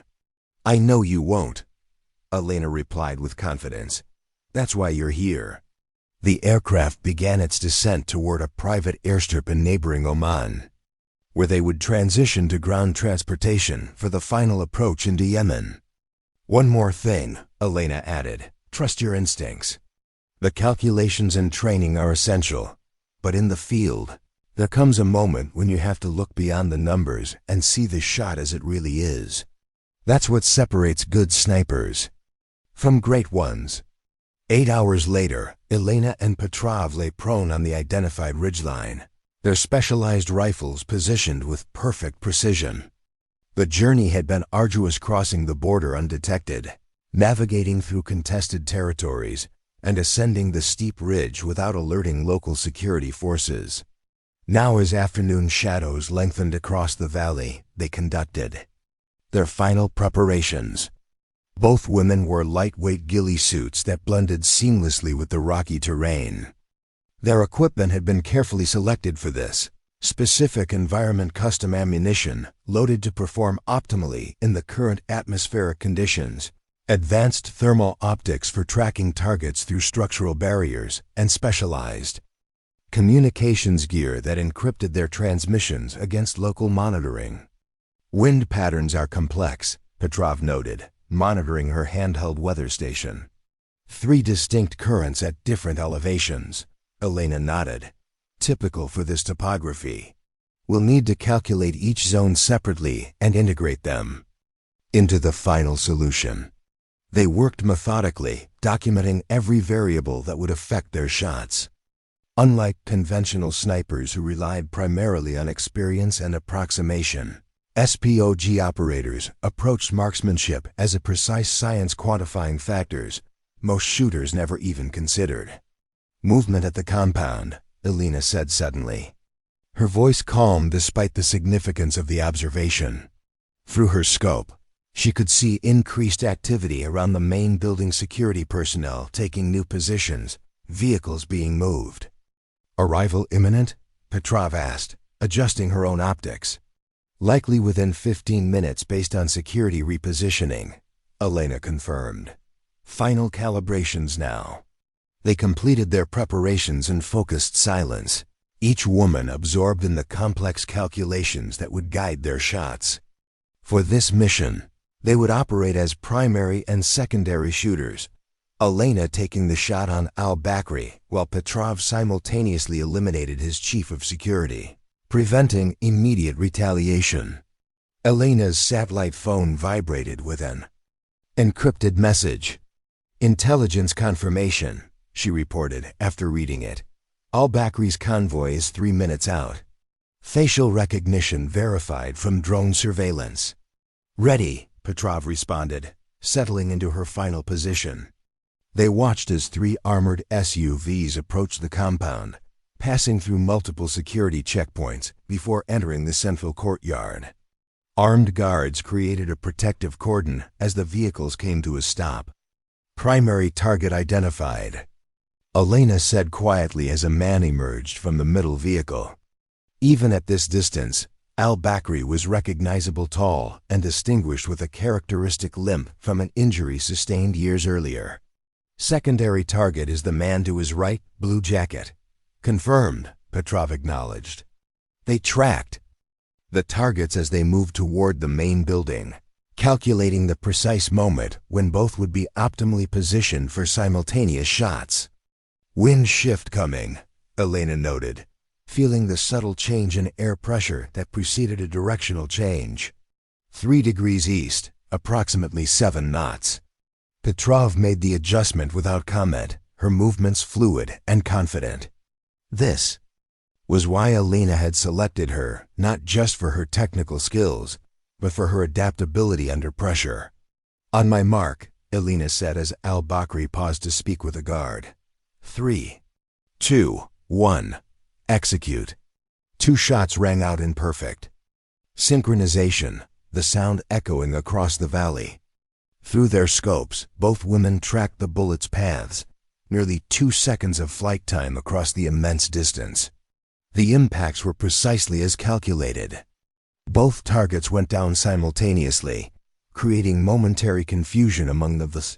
I know you won't, Elena replied with confidence. That's why you're here. The aircraft began its descent toward a private airstrip in neighboring Oman, where they would transition to ground transportation for the final approach into Yemen. One more thing, Elena added. Trust your instincts. The calculations and training are essential, but in the field, there comes a moment when you have to look beyond the numbers and see the shot as it really is. That's what separates good snipers from great ones. 8 hours later, Elena and Petrov lay prone on the identified ridgeline, their specialized rifles positioned with perfect precision. The journey had been arduous, crossing the border undetected, navigating through contested territories, and ascending the steep ridge without alerting local security forces. Now, as afternoon shadows lengthened across the valley, they conducted their final preparations. Both women wore lightweight ghillie suits that blended seamlessly with the rocky terrain. Their equipment had been carefully selected for this, specific environment custom ammunition loaded to perform optimally in the current atmospheric conditions, advanced thermal optics for tracking targets through structural barriers, and specialized communications gear that encrypted their transmissions against local monitoring. Wind patterns are complex, Petrov noted, monitoring her handheld weather station. 3 distinct currents at different elevations, Elena nodded. Typical for this topography. We'll need to calculate each zone separately and integrate them into the final solution. They worked methodically, documenting every variable that would affect their shots. Unlike conventional snipers who relied primarily on experience and approximation, SPOG operators approached marksmanship as a precise science, quantifying factors most shooters never even considered. Movement at the compound, Elena said suddenly. Her voice calm despite the significance of the observation. Through her scope, she could see increased activity around the main building, security personnel taking new positions, vehicles being moved. Arrival imminent? Petrov asked, adjusting her own optics. Likely within 15 minutes based on security repositioning, Elena confirmed. Final calibrations now. They completed their preparations in focused silence, each woman absorbed in the complex calculations that would guide their shots. For this mission, they would operate as primary and secondary shooters, Elena taking the shot on al-Bakri while Petrov simultaneously eliminated his chief of security, preventing immediate retaliation. Elena's satellite phone vibrated with an encrypted message. Intelligence confirmation, she reported after reading it. Al-Bakri's convoy is 3 minutes out. Facial recognition verified from drone surveillance. Ready, Petrov responded, settling into her final position. They watched as 3 armored SUVs approached the compound, passing through multiple security checkpoints before entering the central courtyard. Armed guards created a protective cordon as the vehicles came to a stop. Primary target identified, Elena said quietly as a man emerged from the middle vehicle. Even at this distance, al-Bakri was recognizable, tall and distinguished with a characteristic limp from an injury sustained years earlier. Secondary target is the man to his right, blue jacket. Confirmed, Petrov acknowledged. They tracked the targets as they moved toward the main building, calculating the precise moment when both would be optimally positioned for simultaneous shots. Wind shift coming, Elena noted, feeling the subtle change in air pressure that preceded a directional change. 3 degrees east, approximately 7 knots. Petrov made the adjustment without comment, her movements fluid and confident. This was why Elena had selected her, not just for her technical skills, but for her adaptability under pressure. On my mark, Elena said as al-Bakri paused to speak with a guard. 3, 2, 1. Execute. 2 shots rang out in perfect synchronization, the sound echoing across the valley. Through their scopes, both women tracked the bullets' paths, nearly 2 seconds of flight time across the immense distance. The impacts were precisely as calculated. Both targets went down simultaneously, creating momentary confusion among the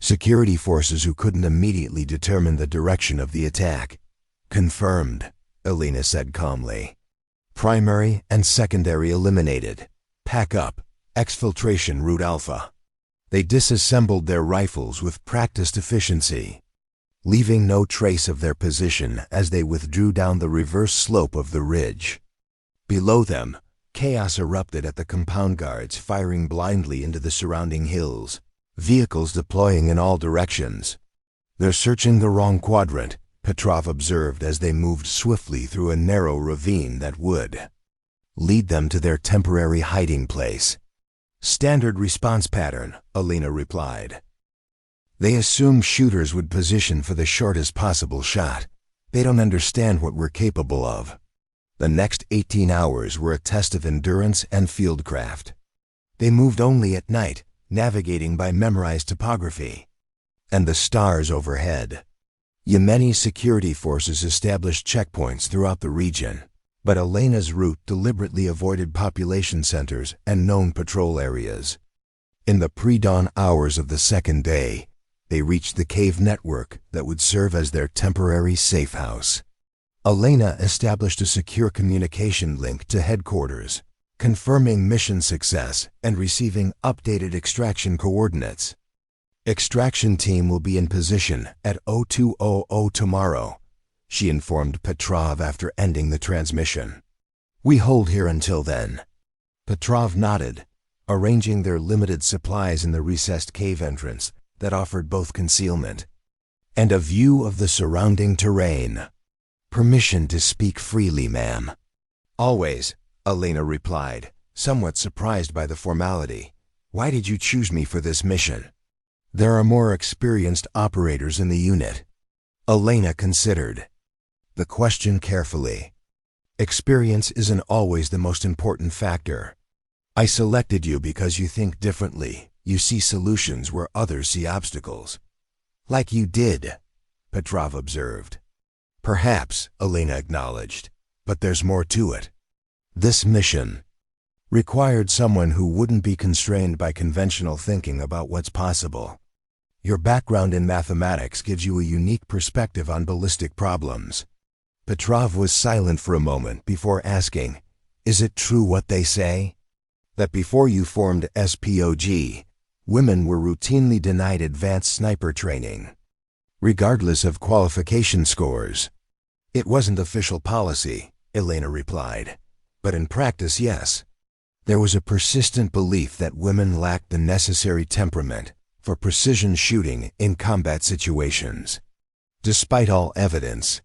security forces who couldn't immediately determine the direction of the attack. Confirmed, Elena said calmly. Primary and secondary eliminated. Pack up. Exfiltration route Alpha. They disassembled their rifles with practiced efficiency, leaving no trace of their position as they withdrew down the reverse slope of the ridge. Below them, chaos erupted at the compound guards, firing blindly into the surrounding hills, vehicles deploying in all directions. They're searching the wrong quadrant, Petrov observed as they moved swiftly through a narrow ravine that would lead them to their temporary hiding place. Standard response pattern, Elena replied. They assume shooters would position for the shortest possible shot. They don't understand what we're capable of. The next 18 hours were a test of endurance and fieldcraft. They moved only at night, navigating by memorized topography and the stars overhead. Yemeni security forces established checkpoints throughout the region, but Elena's route deliberately avoided population centers and known patrol areas. In the pre-dawn hours of the second day, they reached the cave network that would serve as their temporary safe house. Elena established a secure communication link to headquarters, confirming mission success and receiving updated extraction coordinates. Extraction team will be in position at 0200 tomorrow, she informed Petrov after ending the transmission. We hold here until then. Petrov nodded, arranging their limited supplies in the recessed cave entrance that offered both concealment and a view of the surrounding terrain. Permission to speak freely, ma'am. Always, Elena replied, somewhat surprised by the formality. Why did you choose me for this mission? There are more experienced operators in the unit. Elena considered the question carefully. Experience isn't always the most important factor. I selected you because you think differently. You see solutions where others see obstacles. Like you did, Petrov observed. Perhaps, Elena acknowledged, but there's more to it. This mission required someone who wouldn't be constrained by conventional thinking about what's possible. Your background in mathematics gives you a unique perspective on ballistic problems. Petrov was silent for a moment before asking, is it true what they say? That before you formed SPOG, women were routinely denied advanced sniper training, regardless of qualification scores? It wasn't official policy, Elena replied, but in practice, yes. There was a persistent belief that women lacked the necessary temperament for precision shooting in combat situations. Despite all evidence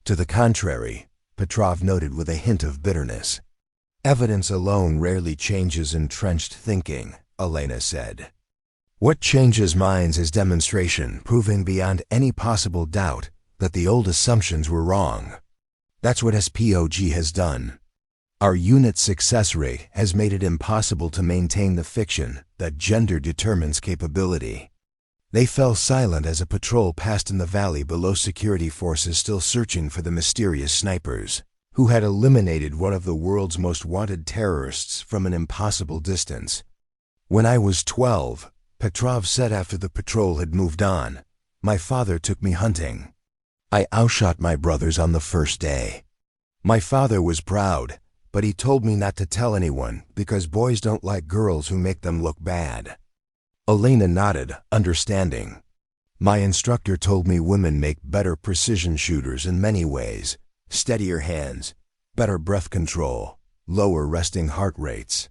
to the contrary, Petrov noted with a hint of bitterness. Evidence alone rarely changes entrenched thinking, Elena said. What changes minds is demonstration, proving beyond any possible doubt that the old assumptions were wrong. That's what SPOG has done. Our unit's success rate has made it impossible to maintain the fiction that gender determines capability. They fell silent as a patrol passed in the valley below security forces still searching for the mysterious snipers, who had eliminated one of the world's most wanted terrorists from an impossible distance. When I was 12, Petrov said after the patrol had moved on, my father took me hunting. I outshot my brothers on the first day. My father was proud, but he told me not to tell anyone because boys don't like girls who make them look bad. Elena nodded, understanding. My instructor told me women make better precision shooters in many ways. Steadier hands, better breath control, lower resting heart rates.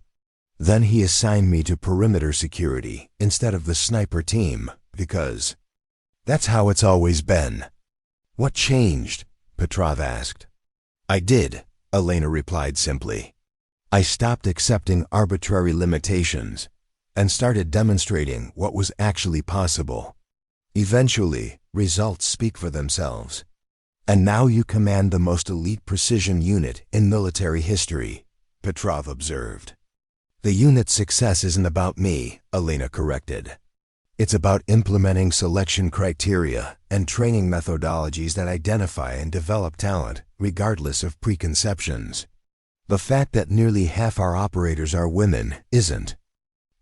Then he assigned me to perimeter security instead of the sniper team, because that's how it's always been. What changed? Petrov asked. I did, Elena replied simply. I stopped accepting arbitrary limitations and started demonstrating what was actually possible. Eventually, results speak for themselves. And now you command the most elite precision unit in military history, Petrova observed. The unit's success isn't about me, Elena corrected. It's about implementing selection criteria and training methodologies that identify and develop talent, regardless of preconceptions. The fact that nearly half our operators are women isn't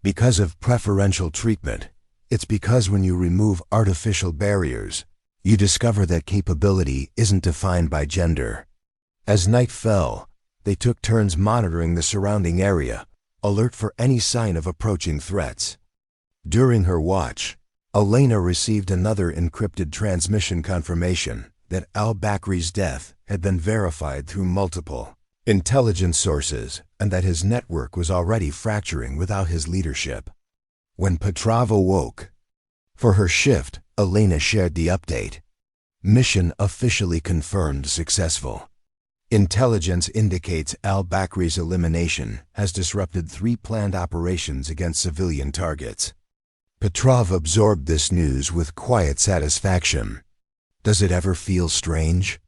because of preferential treatment. It's because when you remove artificial barriers, you discover that capability isn't defined by gender. As night fell, they took turns monitoring the surrounding area, alert for any sign of approaching threats. During her watch, Elena received another encrypted transmission confirmation that al-Bakri's death had been verified through multiple intelligence sources and that his network was already fracturing without his leadership. When Petrova woke for her shift, Elena shared the update. Mission officially confirmed successful. Intelligence indicates al-Bakri's elimination has disrupted 3 planned operations against civilian targets. Petrova absorbed this news with quiet satisfaction. Does it ever feel strange?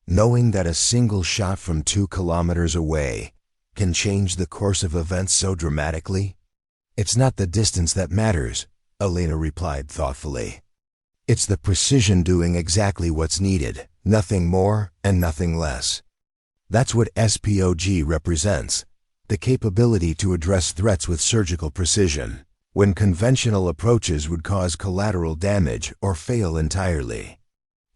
Knowing that a single shot from 2 kilometers away can change the course of events so dramatically? It's not the distance that matters, Elena replied thoughtfully. It's the precision doing exactly what's needed, nothing more and nothing less. That's what SPOG represents, the capability to address threats with surgical precision, when conventional approaches would cause collateral damage or fail entirely.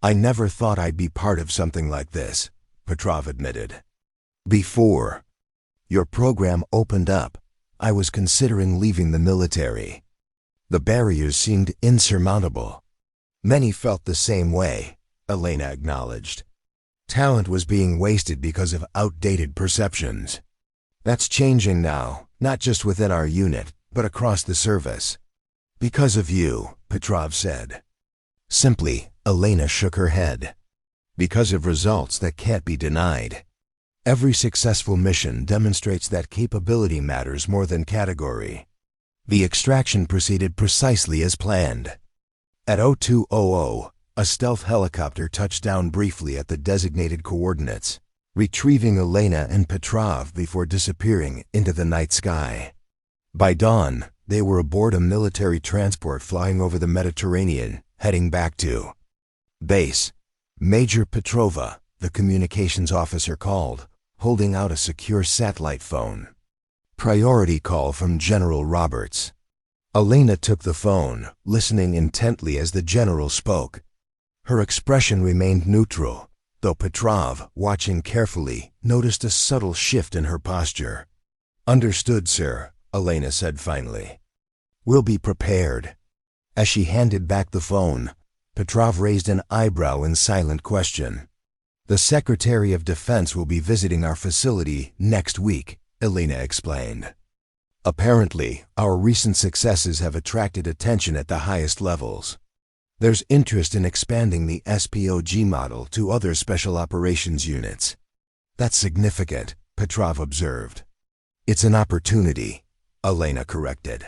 I never thought I'd be part of something like this, Petrov admitted. Before your program opened up, I was considering leaving the military. The barriers seemed insurmountable. Many felt the same way, Elena acknowledged. Talent was being wasted because of outdated perceptions. That's changing now, not just within our unit, but across the service. Because of you, Petrov said. Simply, Elena shook her head. Because of results that can't be denied. Every successful mission demonstrates that capability matters more than category. The extraction proceeded precisely as planned. At 0200, a stealth helicopter touched down briefly at the designated coordinates, retrieving Elena and Petrov before disappearing into the night sky. By dawn, they were aboard a military transport flying over the Mediterranean, heading back to base. Major Petrova, the communications officer, called, holding out a secure satellite phone. Priority call from General Roberts. Elena took the phone, listening intently as the general spoke. Her expression remained neutral, though Petrov, watching carefully, noticed a subtle shift in her posture. Understood, sir, Elena said finally. We'll be prepared. As she handed back the phone, Petrov raised an eyebrow in silent question. The Secretary of Defense will be visiting our facility next week, Elena explained. Apparently, our recent successes have attracted attention at the highest levels. There's interest in expanding the SPOG model to other special operations units. That's significant, Petrov observed. It's an opportunity, Elena corrected.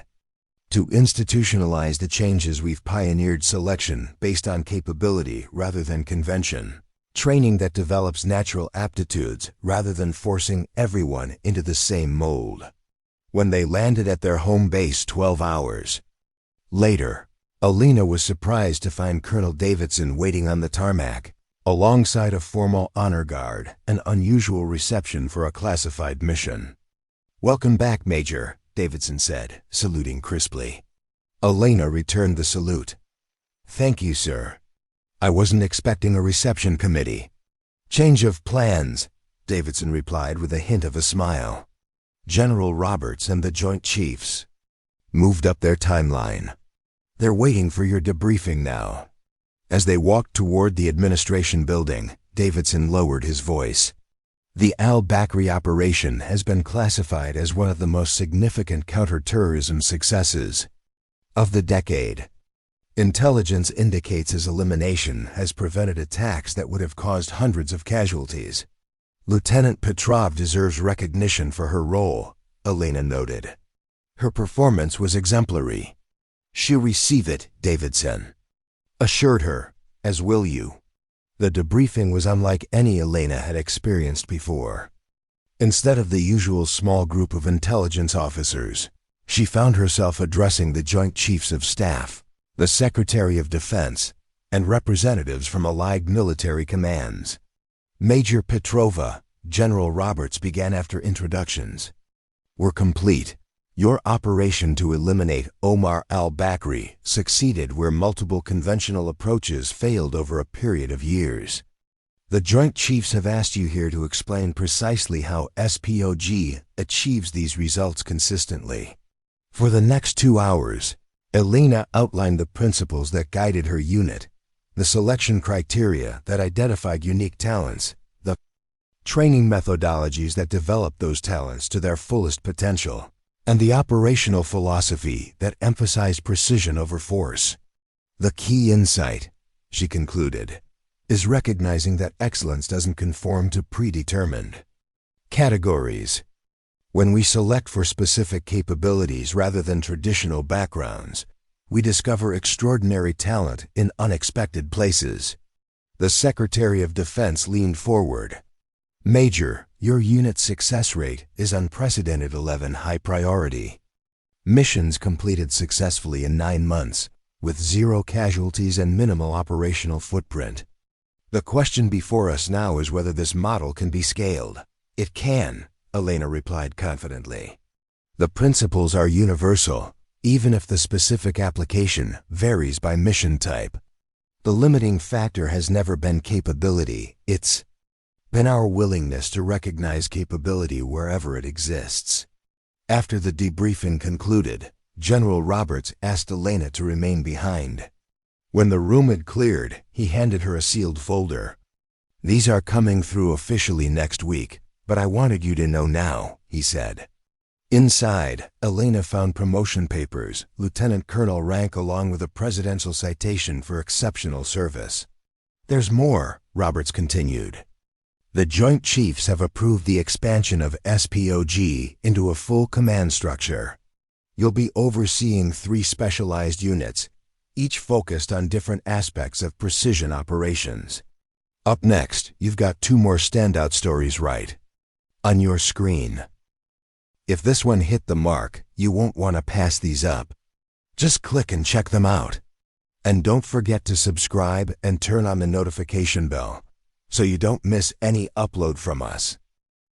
To institutionalize the changes we've pioneered: selection based on capability rather than convention. Training that develops natural aptitudes rather than forcing everyone into the same mold. When they landed at their home base 12 hours later, Elena was surprised to find Colonel Davidson waiting on the tarmac, alongside a formal honor guard, an unusual reception for a classified mission. "Welcome back, Major," Davidson said, saluting crisply. Elena returned the salute. "Thank you, sir. I wasn't expecting a reception committee." "Change of plans," Davidson replied with a hint of a smile. General Roberts and the Joint Chiefs moved up their timeline. They're waiting for your debriefing now. As they walked toward the administration building, Davidson lowered his voice. The al-Bakri operation has been classified as one of the most significant counterterrorism successes of the decade. Intelligence indicates his elimination has prevented attacks that would have caused hundreds of casualties. Lieutenant Petrov deserves recognition for her role, Elena noted. Her performance was exemplary. "She'll receive it," Davidson assured her, "as will you." The debriefing was unlike any Elena had experienced before. Instead of the usual small group of intelligence officers, she found herself addressing the Joint Chiefs of Staff, the Secretary of Defense, and representatives from allied military commands. Major Petrova, General Roberts began after introductions. "We're complete. Your operation to eliminate Omar al-Bakri succeeded where multiple conventional approaches failed over a period of years. The Joint Chiefs have asked you here to explain precisely how SPOG achieves these results consistently." For the next 2 hours, Elena outlined the principles that guided her unit, the selection criteria that identified unique talents, the training methodologies that developed those talents to their fullest potential, and the operational philosophy that emphasized precision over force. "The key insight," she concluded, "is recognizing that excellence doesn't conform to predetermined categories. When we select for specific capabilities rather than traditional backgrounds, we discover extraordinary talent in unexpected places." The Secretary of Defense leaned forward. "Major, your unit's success rate is unprecedented. 11 high priority missions completed successfully in 9 months, with 0 casualties and minimal operational footprint. The question before us now is whether this model can be scaled." "It can," Elena replied confidently. "The principles are universal, even if the specific application varies by mission type. The limiting factor has never been capability, it's been our willingness to recognize capability wherever it exists." After the debriefing concluded, General Roberts asked Elena to remain behind. When the room had cleared, he handed her a sealed folder. "These are coming through officially next week, but I wanted you to know now," he said. Inside, Elena found promotion papers, lieutenant colonel rank along with a presidential citation for exceptional service. "There's more," Roberts continued. "The Joint Chiefs have approved the expansion of SPOG into a full command structure. You'll be overseeing 3 specialized units, each focused on different aspects of precision operations. Up next, you've got 2 more standout stories right on your screen. If this one hit the mark, you won't want to pass these up. Just click and check them out. And don't forget to subscribe and turn on the notification bell so you don't miss any upload from us."